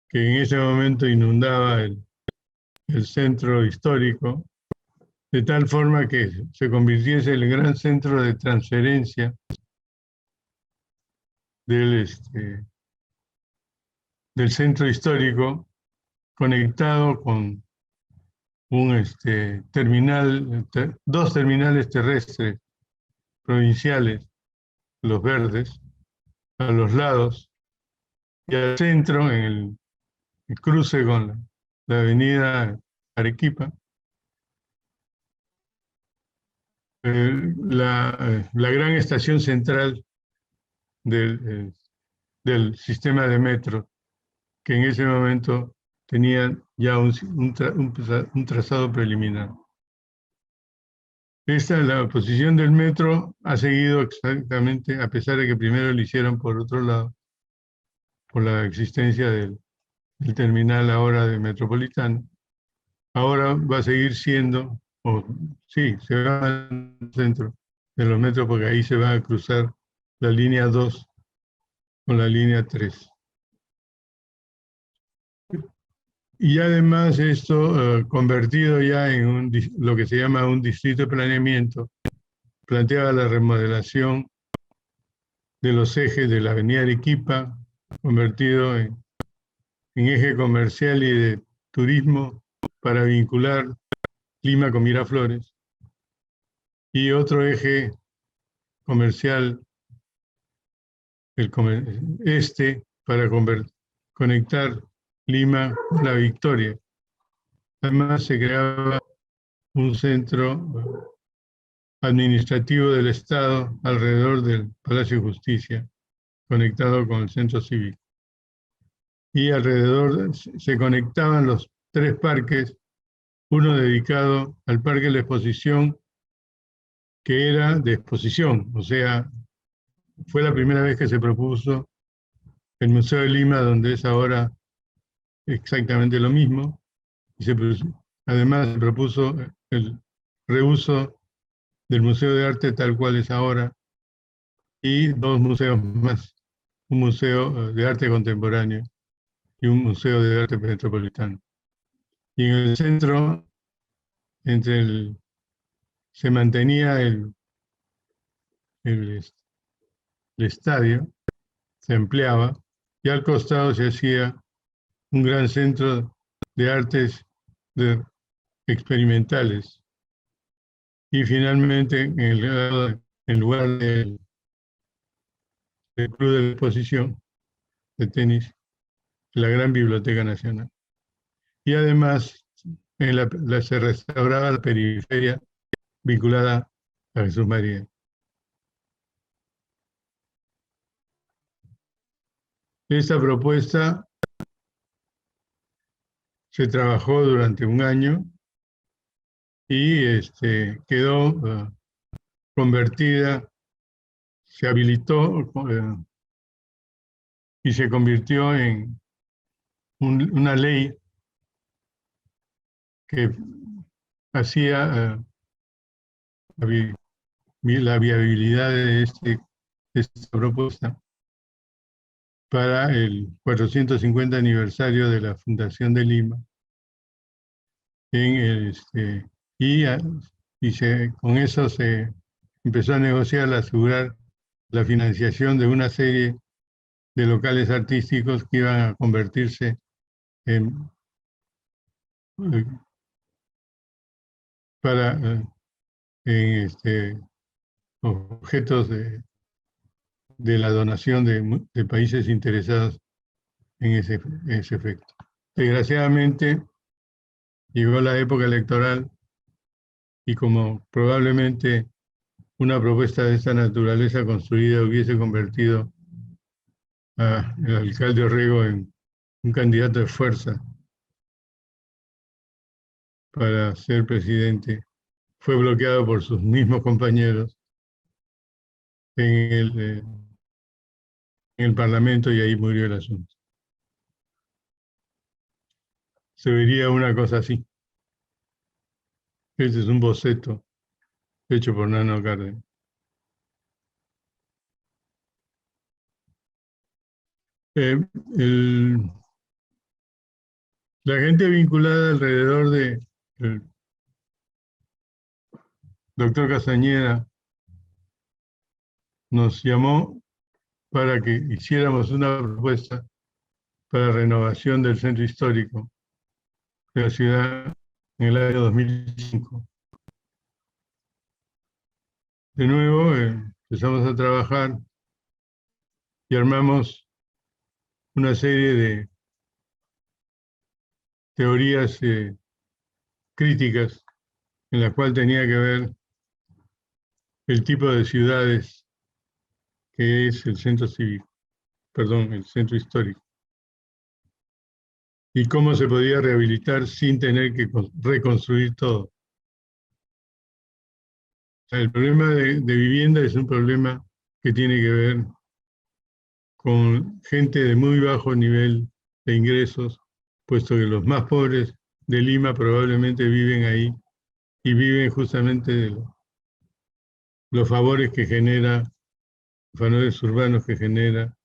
que en ese momento inundaba el centro histórico, de tal forma que se convirtiese en el gran centro de transferencia del centro histórico, conectado con dos terminales terrestres provinciales, los verdes, a los lados, y al centro, en el cruce con la avenida Arequipa, la gran estación central del sistema de metro, que en ese momento tenía ya un trazado preliminar. La posición del metro ha seguido exactamente, a pesar de que primero lo hicieron por otro lado, por la existencia del terminal ahora de Metropolitano. Ahora va a seguir siendo, sí, se va al centro de los metros porque ahí se va a cruzar la línea 2 con la línea 3. Y además esto, convertido ya en lo que se llama un distrito de planeamiento, planteaba la remodelación de los ejes de la avenida Arequipa, convertido en eje comercial y de turismo para vincular Lima con Miraflores, y otro eje comercial, para conectar Lima con La Victoria. Además se creaba un centro administrativo del Estado alrededor del Palacio de Justicia, conectado con el centro cívico. Y alrededor se conectaban los 3 parques, uno dedicado al Parque de la Exposición, que era de exposición, o sea, fue la primera vez que se propuso el Museo de Lima, donde es ahora exactamente lo mismo, y además se propuso el reuso del Museo de Arte tal cual es ahora, y 2 museos más, un museo de arte contemporáneo y un museo de arte metropolitano. Y en el centro, se mantenía el estadio, se empleaba, y al costado se hacía un gran centro de artes experimentales. Y finalmente, en lugar del Club de Exposición de tenis, la Gran Biblioteca Nacional. Y además, se restauraba la periferia vinculada a Jesús María. Esta propuesta se trabajó durante un año y quedó convertida, se habilitó y se convirtió en una ley que hacía la viabilidad de esta propuesta para el 450 aniversario de la Fundación de Lima. Con eso se empezó a negociar, a asegurar la financiación de una serie de locales artísticos que iban a convertirse en objetos de la donación de países interesados en ese efecto. Desgraciadamente, llegó la época electoral y como probablemente una propuesta de esta naturaleza construida hubiese convertido al alcalde Orrego en un candidato de fuerza para ser presidente, fue bloqueado por sus mismos compañeros en el Parlamento y ahí murió el asunto. Se vería una cosa así. Este es un boceto hecho por Nano Cárdenas. La gente vinculada alrededor del doctor Castañeda nos llamó para que hiciéramos una propuesta para renovación del centro histórico de la ciudad en el año 2005. De nuevo empezamos a trabajar y armamos una serie de teorías críticas en la cual tenía que ver el tipo de ciudades que es el centro cívico, el centro histórico, y cómo se podía rehabilitar sin tener que reconstruir todo. O sea, el problema de vivienda es un problema que tiene que ver con gente de muy bajo nivel de ingresos, puesto que los más pobres de Lima probablemente viven ahí y viven justamente de los favores que genera, favores urbanos que genera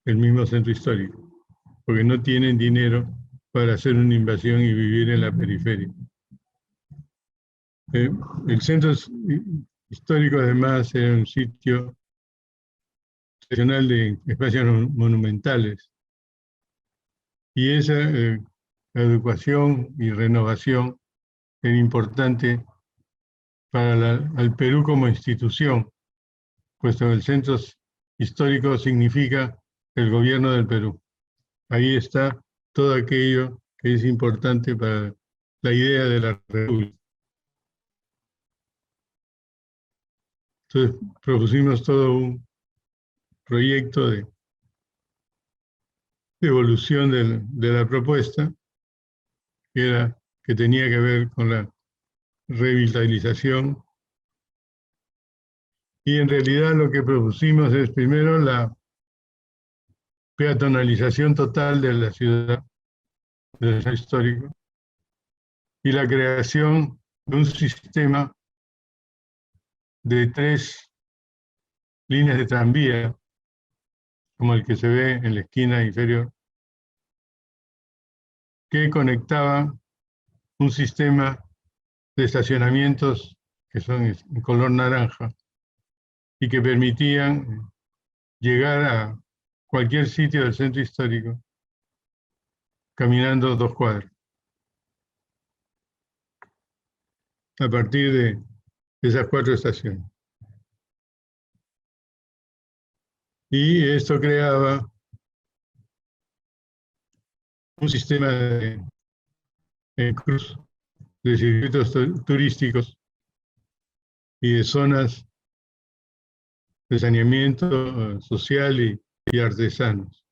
el mismo centro histórico, porque no tienen dinero para hacer una invasión y vivir en la periferia. El centro histórico además era un sitio excepcional de espacios monumentales y esa adecuación y renovación era importante para al Perú como institución, puesto que el centro histórico significa el gobierno del Perú. Ahí está todo aquello que es importante para la idea de la República. Entonces propusimos todo un proyecto de evolución de la propuesta, que tenía que ver con la revitalización. Y en realidad lo que propusimos es primero la peatonalización total de la ciudad, del centro histórico, y la creación de un sistema de 3 líneas de tranvía, como el que se ve en la esquina inferior, que conectaba un sistema de estacionamientos que son en color naranja y que permitían llegar a cualquier sitio del centro histórico caminando 2 cuadras. A partir de esas 4 estaciones. Y esto creaba un sistema de cruz de circuitos turísticos y de zonas de saneamiento social y artesanos.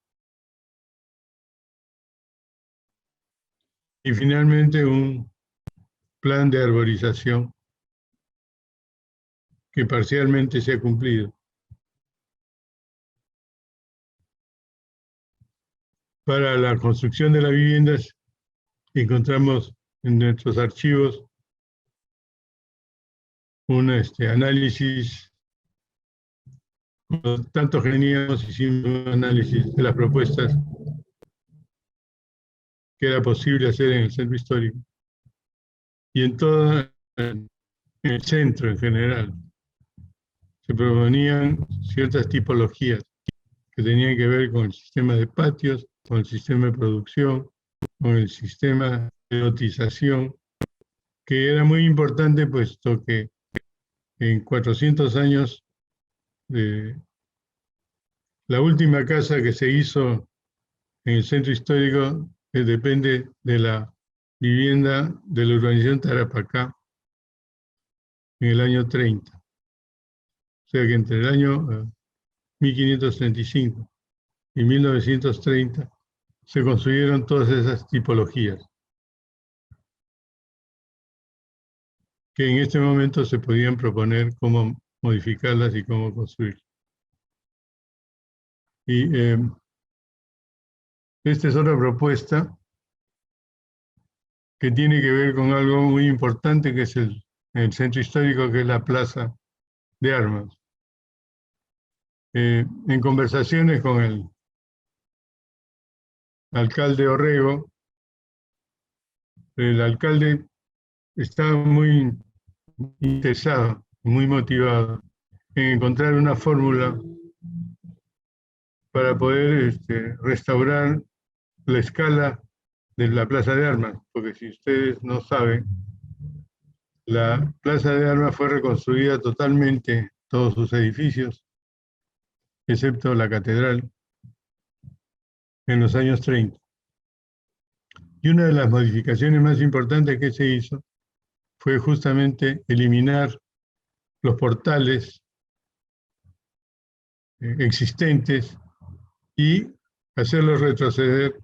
Y finalmente un plan de arborización que parcialmente se ha cumplido. Para la construcción de las viviendas encontramos en nuestros archivos un análisis, tanto que veníamos, hicimos un análisis de las propuestas que era posible hacer en el centro histórico y en todo el centro en general. Se proponían ciertas tipologías que tenían que ver con el sistema de patios, con el sistema de producción, con el sistema de lotización, que era muy importante puesto que en 400 años la última casa que se hizo en el centro histórico depende de la vivienda de la urbanización Tarapacá en el año 30. O sea que entre el año 1535 y 1930 se construyeron todas esas tipologías que en este momento se podían proponer cómo modificarlas y cómo construirlas. Y esta es otra propuesta que tiene que ver con algo muy importante que es el centro histórico, que es la Plaza de Armas. En conversaciones con el alcalde Orrego, el alcalde estaba muy interesado, muy motivado en encontrar una fórmula para poder restaurar la escala de la Plaza de Armas, porque si ustedes no saben, la Plaza de Armas fue reconstruida totalmente, todos sus edificios, excepto la catedral, en los años 30. Y una de las modificaciones más importantes que se hizo fue justamente eliminar los portales existentes y hacerlos retroceder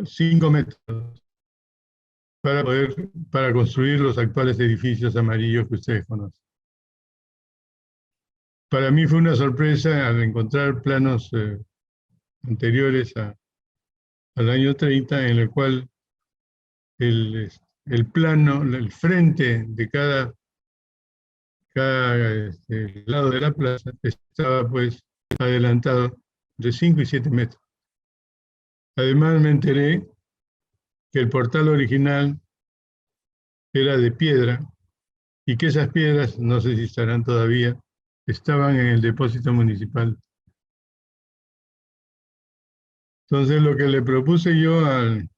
5 metros para construir los actuales edificios amarillos que ustedes conocen. para mí fue una sorpresa al encontrar planos anteriores al año 30, en el cual el plano, el frente de cada lado de la plaza estaba pues adelantado de 5 y 7 metros. Además me enteré que el portal original era de piedra y que esas piedras, no sé si estarán todavía, estaban en el depósito municipal. Entonces lo que le propuse yo al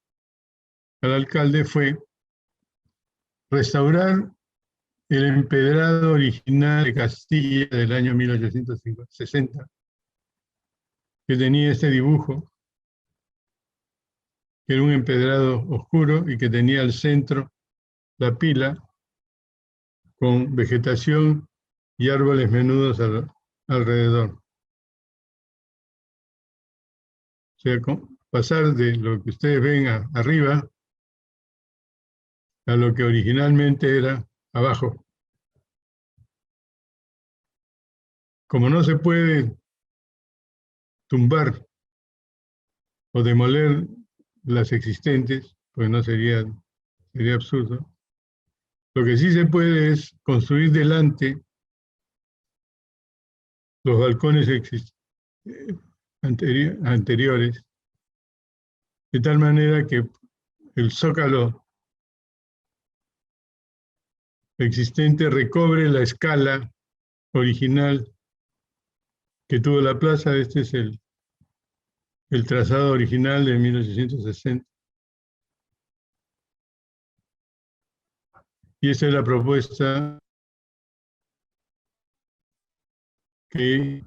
alcalde fue restaurar el empedrado original de Castilla del año 1860, que tenía este dibujo, que era un empedrado oscuro y que tenía al centro la pila con vegetación y árboles menudos alrededor. O sea, pasar de lo que ustedes ven arriba a lo que originalmente era abajo. Como no se puede tumbar o demoler las existentes, pues no sería absurdo. Lo que sí se puede es construir delante los balcones anteriores, de tal manera que el zócalo existente recobre la escala original que tuvo la plaza. Este es el trazado original de 1860. Y esa es la propuesta que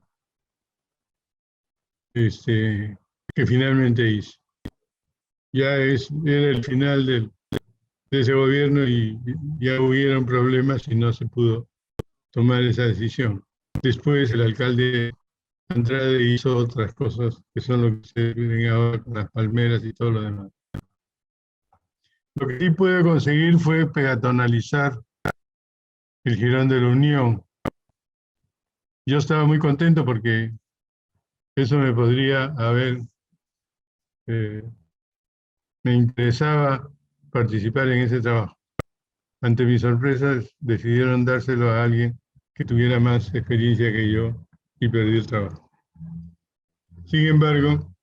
finalmente hice. Ya era el final de ese gobierno y ya hubieron problemas y no se pudo tomar esa decisión. Después el alcalde Andrade hizo otras cosas que son lo que se ven ahora con las palmeras y todo lo demás. Lo que sí pude conseguir fue peatonalizar el Jirón de la Unión. Yo estaba muy contento porque eso me podría haber, me interesaba participar en ese trabajo. Ante mis sorpresas, decidieron dárselo a alguien que tuviera más experiencia que yo y perdí el trabajo. Sin embargo,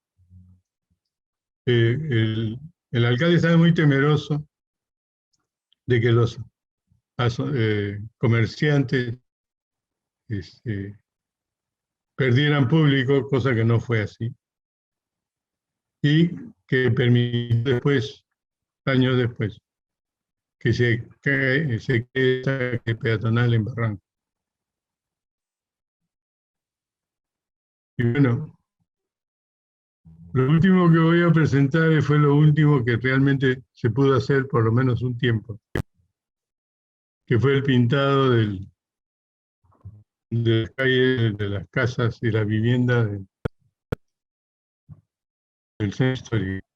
el alcalde estaba muy temeroso de que los comerciantes perdieran público, cosa que no fue así, y que permitió después, años después, que se quede peatonal en Barranco. Y bueno, lo último que voy a presentar fue lo último que realmente se pudo hacer por lo menos un tiempo, que fue el pintado de las calles, de las casas y las viviendas del centro histórico.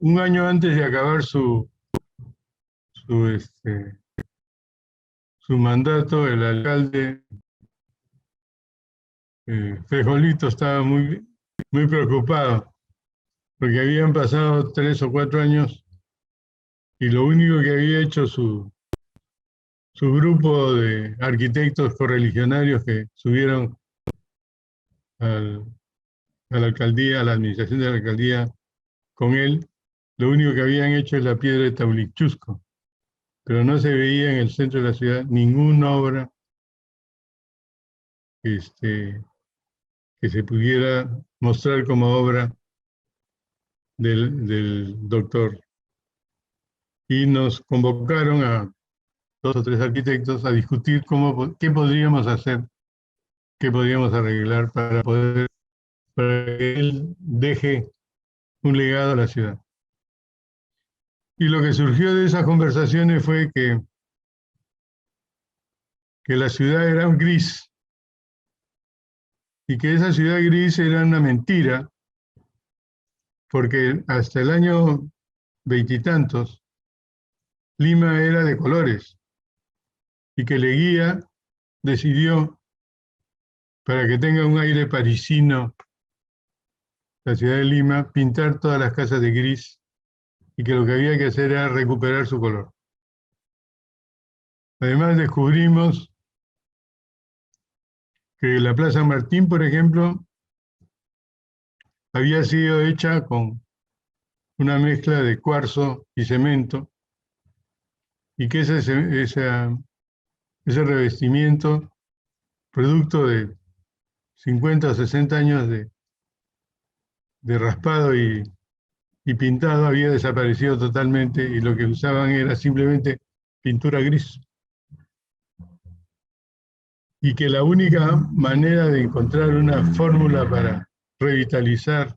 Un año antes de acabar su mandato, el alcalde Frijolito estaba muy preocupado, porque habían pasado 3 o 4 años y lo único que había hecho su grupo de arquitectos correligionarios que subieron a la alcaldía, a la administración de la alcaldía con él, lo único que habían hecho es la piedra de Taulichusco, pero no se veía en el centro de la ciudad ninguna obra que se pudiera mostrar como obra del doctor. Y nos convocaron a 2 o 3 arquitectos a discutir qué podríamos hacer, qué podríamos arreglar para que él deje un legado a la ciudad. Y lo que surgió de esas conversaciones fue que la ciudad era un gris, y que esa ciudad gris era una mentira, porque hasta el año 20 y tantos, Lima era de colores, y que Leguía decidió, para que tenga un aire parisino, la ciudad de Lima, pintar todas las casas de gris y que lo que había que hacer era recuperar su color. Además descubrimos que la Plaza Martín, por ejemplo, había sido hecha con una mezcla de cuarzo y cemento, y que ese revestimiento, producto de 50 o 60 años de raspado y pintado, había desaparecido totalmente, y lo que usaban era simplemente pintura gris. Y que la única manera de encontrar una fórmula para revitalizar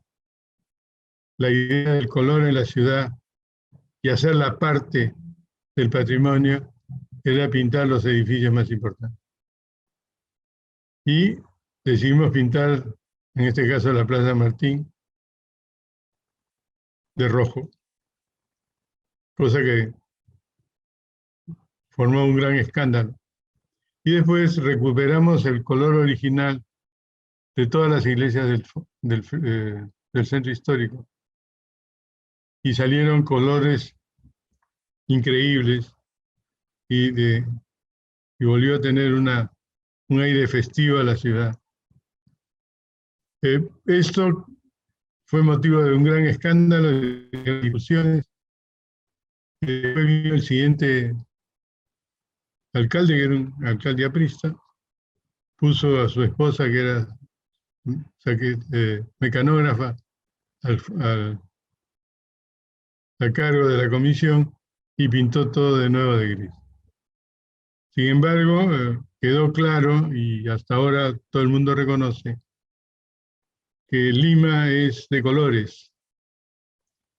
la idea del color en la ciudad y hacerla parte del patrimonio era pintar los edificios más importantes. Y decidimos pintar, en este caso, la Plaza Martín, de rojo, cosa que formó un gran escándalo. Y después recuperamos el color original de todas las iglesias del centro histórico. Y salieron colores increíbles y volvió a tener un aire festivo a la ciudad. Esto fue motivo de un gran escándalo de discusiones. Después vino el siguiente alcalde, que era un alcalde aprista, puso a su esposa, que era mecanógrafa, a cargo de la comisión, y pintó todo de nuevo de gris. Sin embargo, quedó claro, y hasta ahora todo el mundo reconoce, que Lima es de colores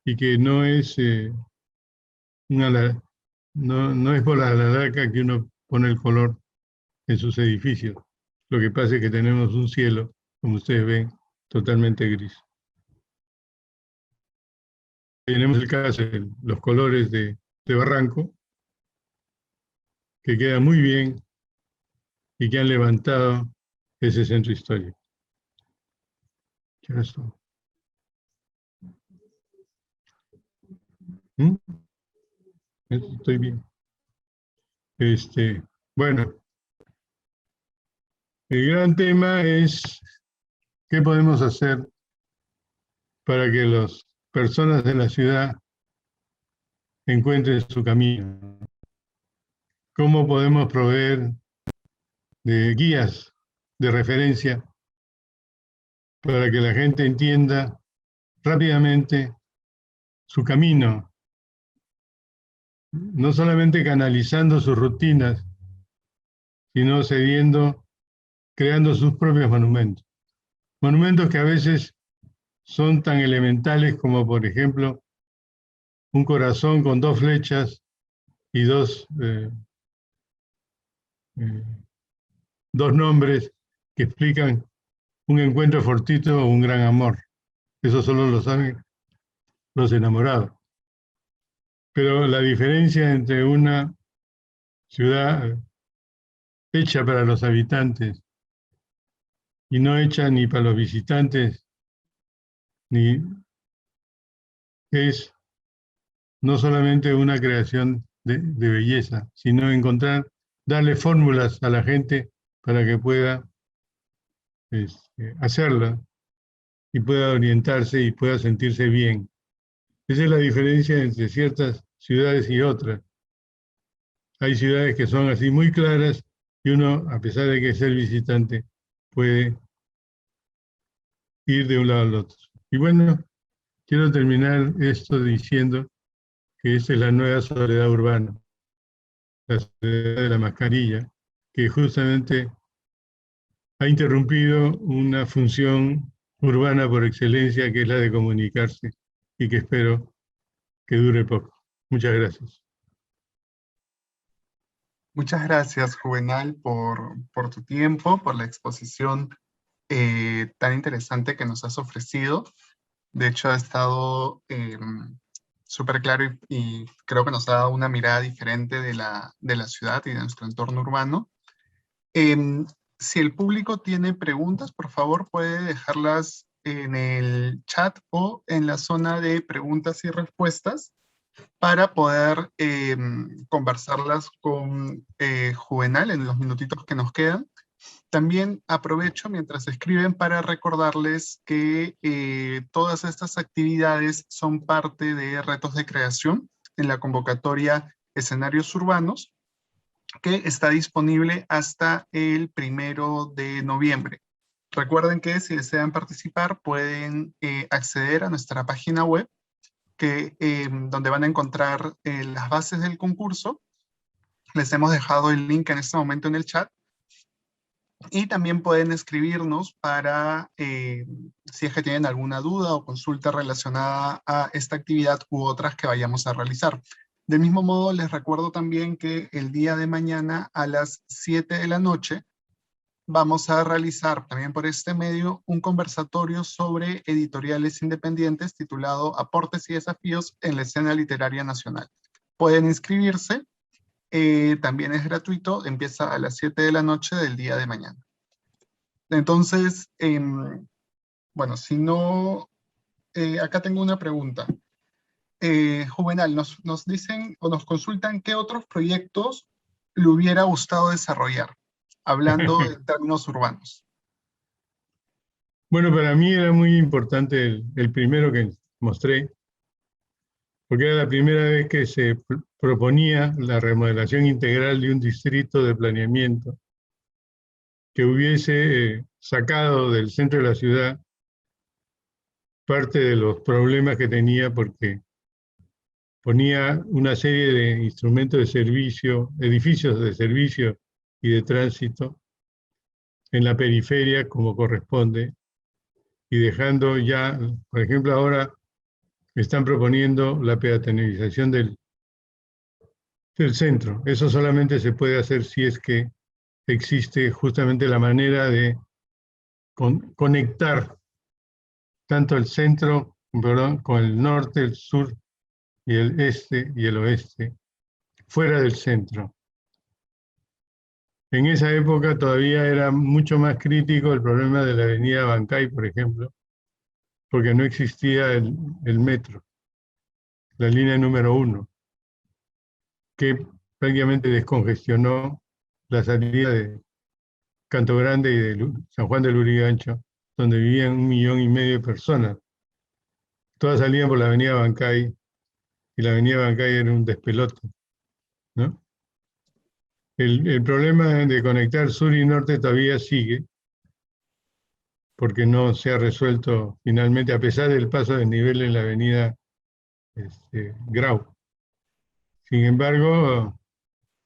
y que no es no es por la laraca que uno pone el color en sus edificios. Lo que pasa es que tenemos un cielo, como ustedes ven, totalmente gris. Tenemos el caso de los colores de Barranco, que quedan muy bien y que han levantado ese centro histórico. ¿Qué es esto? Estoy bien. Bueno, el gran tema es qué podemos hacer para que las personas de la ciudad encuentren su camino. ¿Cómo podemos proveer de guías de referencia para que la gente entienda rápidamente su camino, no solamente canalizando sus rutinas, sino creando sus propios monumentos? Monumentos que a veces son tan elementales como, por ejemplo, un corazón con 2 flechas y dos nombres que explican un encuentro fortuito o un gran amor. Eso solo lo saben los enamorados. Pero la diferencia entre una ciudad hecha para los habitantes y no hecha ni para los visitantes, es no solamente una creación de belleza, sino darle fórmulas a la gente para que pueda hacerla y pueda orientarse y pueda sentirse bien. Esa es la diferencia entre ciertas ciudades y otras. Hay ciudades que son así muy claras y uno, a pesar de que sea el visitante, puede ir de un lado al otro. Y bueno, quiero terminar esto diciendo que esta es la nueva soledad urbana, la soledad de la mascarilla, que justamente ha interrumpido una función urbana por excelencia, que es la de comunicarse, y que espero que dure poco. Muchas gracias. Muchas gracias, Juvenal, por tu tiempo, por la exposición tan interesante que nos has ofrecido. De hecho, ha estado súper claro y creo que nos ha dado una mirada diferente de la ciudad y de nuestro entorno urbano. Si el público tiene preguntas, por favor puede dejarlas en el chat o en la zona de preguntas y respuestas para poder conversarlas con Juvenal en los minutitos que nos quedan. También aprovecho mientras escriben para recordarles que todas estas actividades son parte de retos de creación en la convocatoria Escenarios Urbanos, que está disponible hasta el 1 de noviembre. Recuerden que si desean participar pueden acceder a nuestra página web donde van a encontrar las bases del concurso. Les hemos dejado el link en este momento en el chat. Y también pueden escribirnos para, si es que tienen alguna duda o consulta relacionada a esta actividad u otras que vayamos a realizar. Del mismo modo, les recuerdo también que el día de mañana a las 7 de la noche vamos a realizar también por este medio un conversatorio sobre editoriales independientes titulado Aportes y desafíos en la escena literaria nacional. Pueden inscribirse. También es gratuito, empieza a las 7 de la noche del día de mañana. Entonces, bueno, si no, acá tengo una pregunta. Juvenal, nos dicen o nos consultan qué otros proyectos le hubiera gustado desarrollar, hablando en términos urbanos. Bueno, para mí era muy importante el primero que mostré, porque era la primera vez que se proponía la remodelación integral de un distrito de planeamiento que hubiese sacado del centro de la ciudad parte de los problemas que tenía, porque ponía una serie de instrumentos de servicio, edificios de servicio y de tránsito en la periferia como corresponde, y dejando ya, por ejemplo, ahora están proponiendo la peatonalización del centro. Eso solamente se puede hacer si es que existe justamente la manera de conectar tanto el centro, perdón, con el norte, el sur y el este y el oeste, fuera del centro. En esa época todavía era mucho más crítico el problema de la avenida Bancay, por ejemplo, porque no existía el metro, la línea número 1, que prácticamente descongestionó la salida de Canto Grande y de San Juan del Lurigancho, donde vivían 1,5 millones de personas. Todas salían por la avenida Bancay, y la avenida Bancay era un despelote, ¿no? El problema de conectar sur y norte todavía sigue, porque no se ha resuelto finalmente, a pesar del paso del nivel en la avenida Grau. Sin embargo,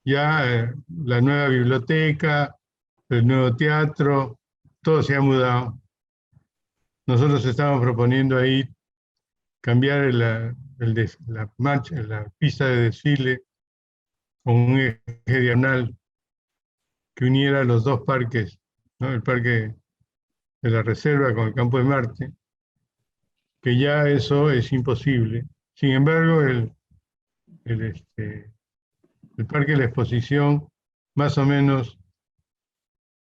ya la nueva biblioteca, el nuevo teatro, todo se ha mudado. Nosotros estamos proponiendo ahí cambiar la pista de desfile con un eje diagonal que uniera los dos parques, ¿no? El parque de la Reserva con el Campo de Marte, que ya eso es imposible. Sin embargo, el Parque de la Exposición más o menos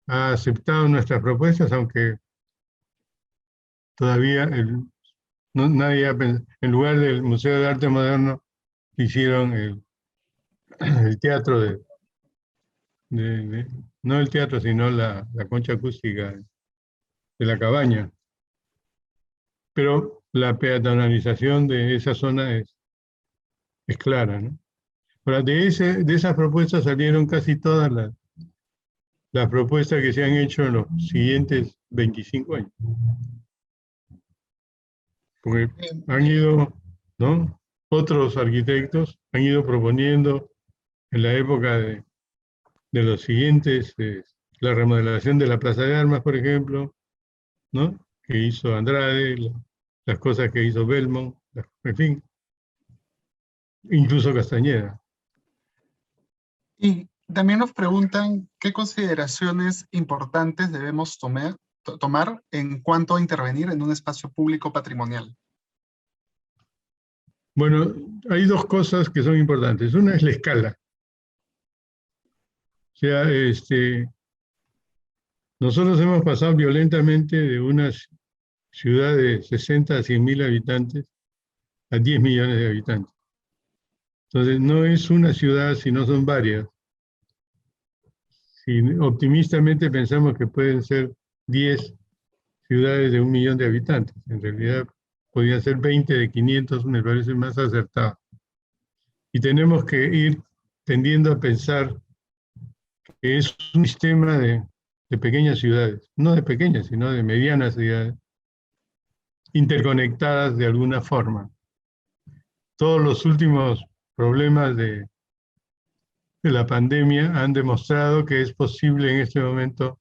ha aceptado nuestras propuestas, aunque todavía nadie ha pensado. En lugar del Museo de Arte Moderno, hicieron el teatro no el teatro, sino la concha acústica de la Cabaña. Pero la peatonalización de esa zona es clara, ¿no? Ahora, de esas propuestas salieron casi todas las propuestas que se han hecho en los siguientes 25 años. Porque han ido, ¿no? Otros arquitectos han ido proponiendo en la época de los siguientes, la remodelación de la Plaza de Armas, por ejemplo, ¿no? Que hizo Andrade, las cosas que hizo Belmont, en fin, incluso Castañeda. Y también nos preguntan qué consideraciones importantes debemos tomar en cuanto a intervenir en un espacio público patrimonial. Bueno, hay dos cosas que son importantes. Una es la escala. O sea, nosotros hemos pasado violentamente de una ciudad de 60 a 100 mil habitantes a 10 millones de habitantes. Entonces, no es una ciudad, sino son varias. Si optimistamente pensamos que pueden ser 10 ciudades de 1 millón de habitantes, en realidad podrían ser 20 de 500, me parece más acertado. Y tenemos que ir tendiendo a pensar que es un sistema de pequeñas ciudades, no de pequeñas, sino de medianas ciudades, interconectadas de alguna forma. Todos los últimos problemas de la pandemia han demostrado que es posible en este momento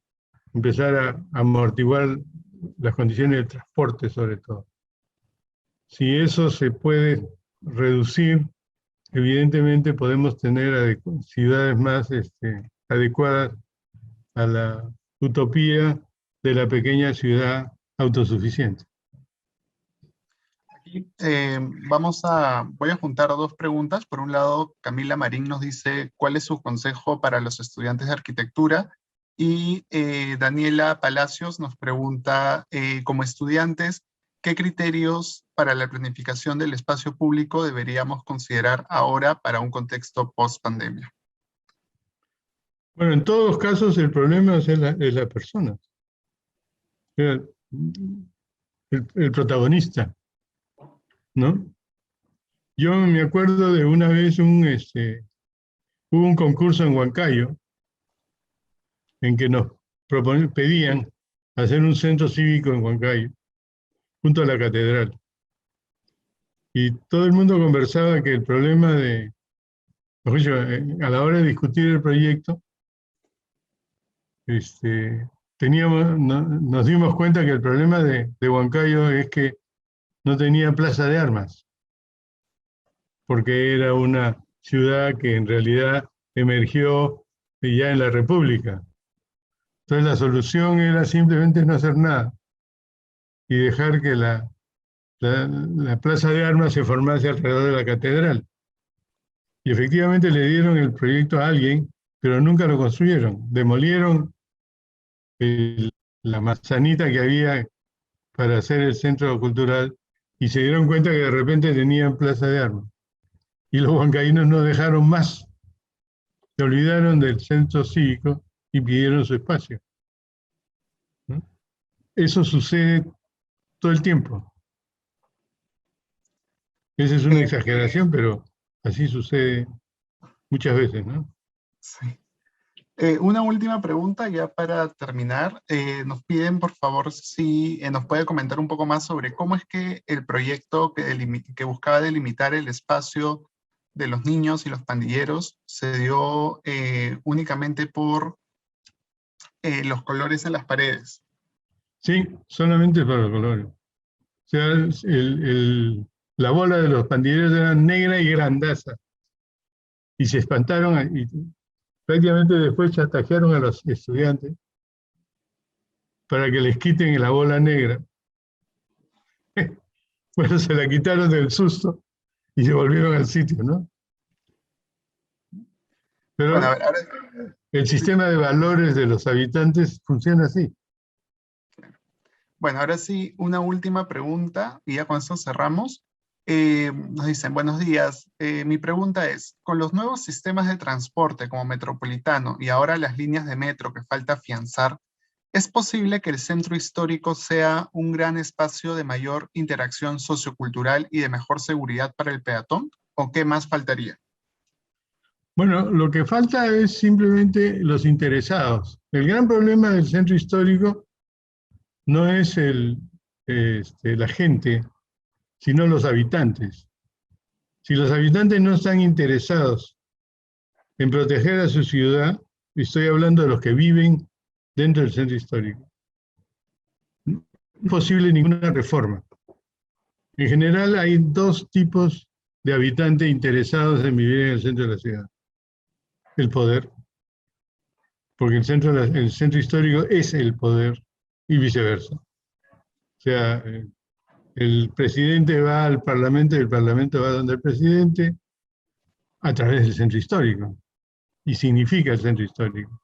empezar a amortiguar las condiciones de transporte, sobre todo. Si eso se puede reducir, evidentemente podemos tener ciudades más adecuadas a la utopía de la pequeña ciudad autosuficiente. Aquí voy a juntar dos preguntas. Por un lado, Camila Marín nos dice cuál es su consejo para los estudiantes de arquitectura, y Daniela Palacios nos pregunta, como estudiantes, ¿qué criterios para la planificación del espacio público deberíamos considerar ahora para un contexto post-pandemia? Bueno, en todos los casos el problema es la persona, el protagonista, ¿no? Yo me acuerdo de una vez hubo un concurso en Huancayo en que nos pedían hacer un centro cívico en Huancayo, junto a la catedral. Y todo el mundo conversaba que el problema a la hora de discutir el proyecto, nos dimos cuenta que el problema de Huancayo es que no tenía plaza de armas, porque era una ciudad que en realidad emergió ya en la República. Entonces la solución era simplemente no hacer nada y dejar que la plaza de armas se formase alrededor de la catedral. Y efectivamente le dieron el proyecto a alguien, pero nunca lo construyeron. Demolieron la manzanita que había para hacer el centro cultural y se dieron cuenta que de repente tenían plaza de armas. Y los huancaínos no dejaron más. Se olvidaron del centro cívico y pidieron su espacio, ¿no? Eso sucede todo el tiempo. Esa es una exageración, pero así sucede muchas veces, ¿no? Sí. Una última pregunta ya para terminar. Nos piden, por favor, si nos puede comentar un poco más sobre cómo es que el proyecto que buscaba delimitar el espacio de los niños y los pandilleros se dio únicamente por los colores en las paredes. Sí, solamente para los colores. O sea, la bola de los pandilleros era negra y grandaza. Y se espantaron y prácticamente después chantajearon a los estudiantes para que les quiten la bola negra. Bueno, se la quitaron del susto y se volvieron al sitio, ¿no? Pero Bueno, a ver, ahora, el sistema de valores de los habitantes funciona así. bueno, ahora sí, una última pregunta y ya con esto cerramos. Nos dicen, buenos días. Mi pregunta es, con los nuevos sistemas de transporte como Metropolitano y ahora las líneas de metro que falta afianzar, ¿es posible que el centro histórico sea un gran espacio de mayor interacción sociocultural y de mejor seguridad para el peatón? ¿O qué más faltaría? Bueno, lo que falta es simplemente los interesados. El gran problema del centro histórico no es la gente, sino los habitantes. Si los habitantes no están interesados en proteger a su ciudad, estoy hablando de los que viven dentro del centro histórico, no es posible ninguna reforma. En general hay dos tipos de habitantes interesados en vivir en el centro de la ciudad. El poder, porque el centro histórico es el poder y viceversa. O sea, el presidente va al Parlamento y el Parlamento va donde el presidente a través del centro histórico. Y significa el centro histórico.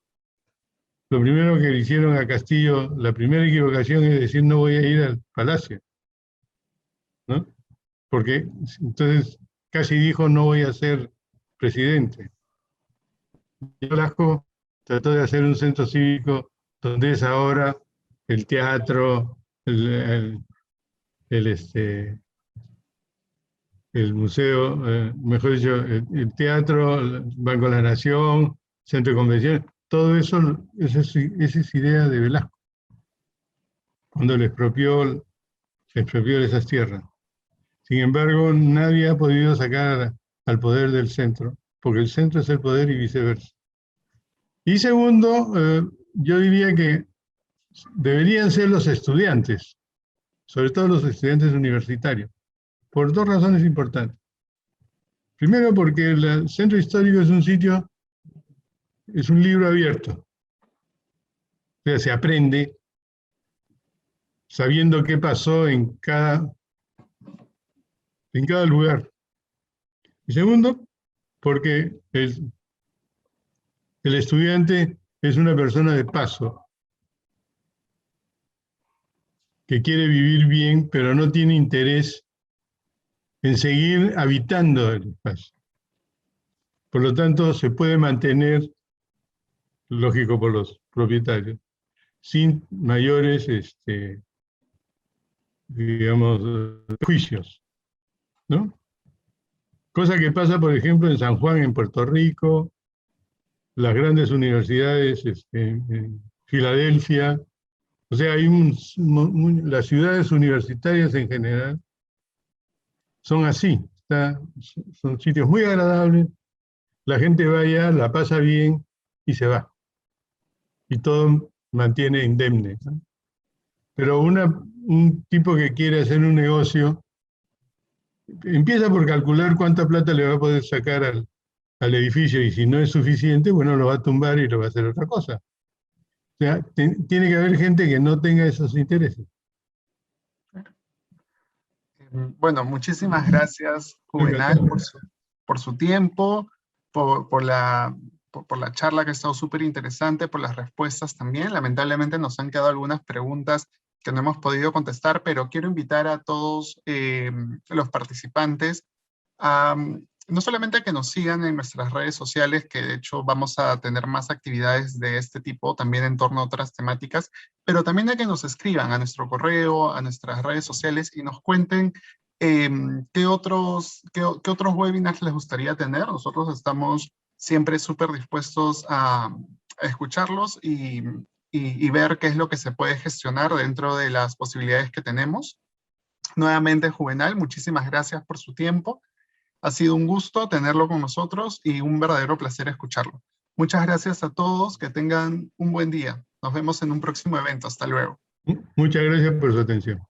Lo primero que le hicieron a Castillo, la primera equivocación es decir no voy a ir al Palacio, ¿no? Porque entonces casi dijo no voy a ser presidente. Y Velasco trató de hacer un centro cívico donde es ahora el teatro, el museo, mejor dicho, el teatro, el Banco de la Nación, Centro de Convenciones, todo eso, esa es idea de Velasco, cuando le expropió esas tierras. Sin embargo, nadie ha podido sacar al poder del centro, porque el centro es el poder y viceversa. Y segundo, yo diría que deberían ser los estudiantes, sobre todo los estudiantes universitarios, por dos razones importantes. Primero, porque el centro histórico es un sitio, es un libro abierto. O sea, se aprende sabiendo qué pasó en cada lugar. Y segundo, porque el estudiante es una persona de paso, que quiere vivir bien, pero no tiene interés en seguir habitando el espacio. Por lo tanto, se puede mantener, lógico por los propietarios, sin mayores, digamos, juicios, ¿no? Cosa que pasa, por ejemplo, en San Juan, en Puerto Rico, las grandes universidades en Filadelfia. O sea, las ciudades universitarias en general son así. Son sitios muy agradables, la gente va allá, la pasa bien y se va. Y todo mantiene indemne, ¿no? Pero un tipo que quiere hacer un negocio, empieza por calcular cuánta plata le va a poder sacar al edificio, y si no es suficiente, bueno, lo va a tumbar y lo va a hacer otra cosa. O sea, tiene que haber gente que no tenga esos intereses. Bueno, muchísimas gracias, Juvenal, por su tiempo, por la charla que ha estado súper interesante, por las respuestas también. Lamentablemente nos han quedado algunas preguntas que no hemos podido contestar, pero quiero invitar a todos los participantes a no solamente a que nos sigan en nuestras redes sociales, que de hecho vamos a tener más actividades de este tipo también en torno a otras temáticas, pero también a que nos escriban a nuestro correo, a nuestras redes sociales y nos cuenten qué otros webinars les gustaría tener. Nosotros estamos siempre súper dispuestos a escucharlos y ver qué es lo que se puede gestionar dentro de las posibilidades que tenemos. Nuevamente, Juvenal, muchísimas gracias por su tiempo. Ha sido un gusto tenerlo con nosotros y un verdadero placer escucharlo. Muchas gracias a todos, que tengan un buen día. Nos vemos en un próximo evento. Hasta luego. Muchas gracias por su atención.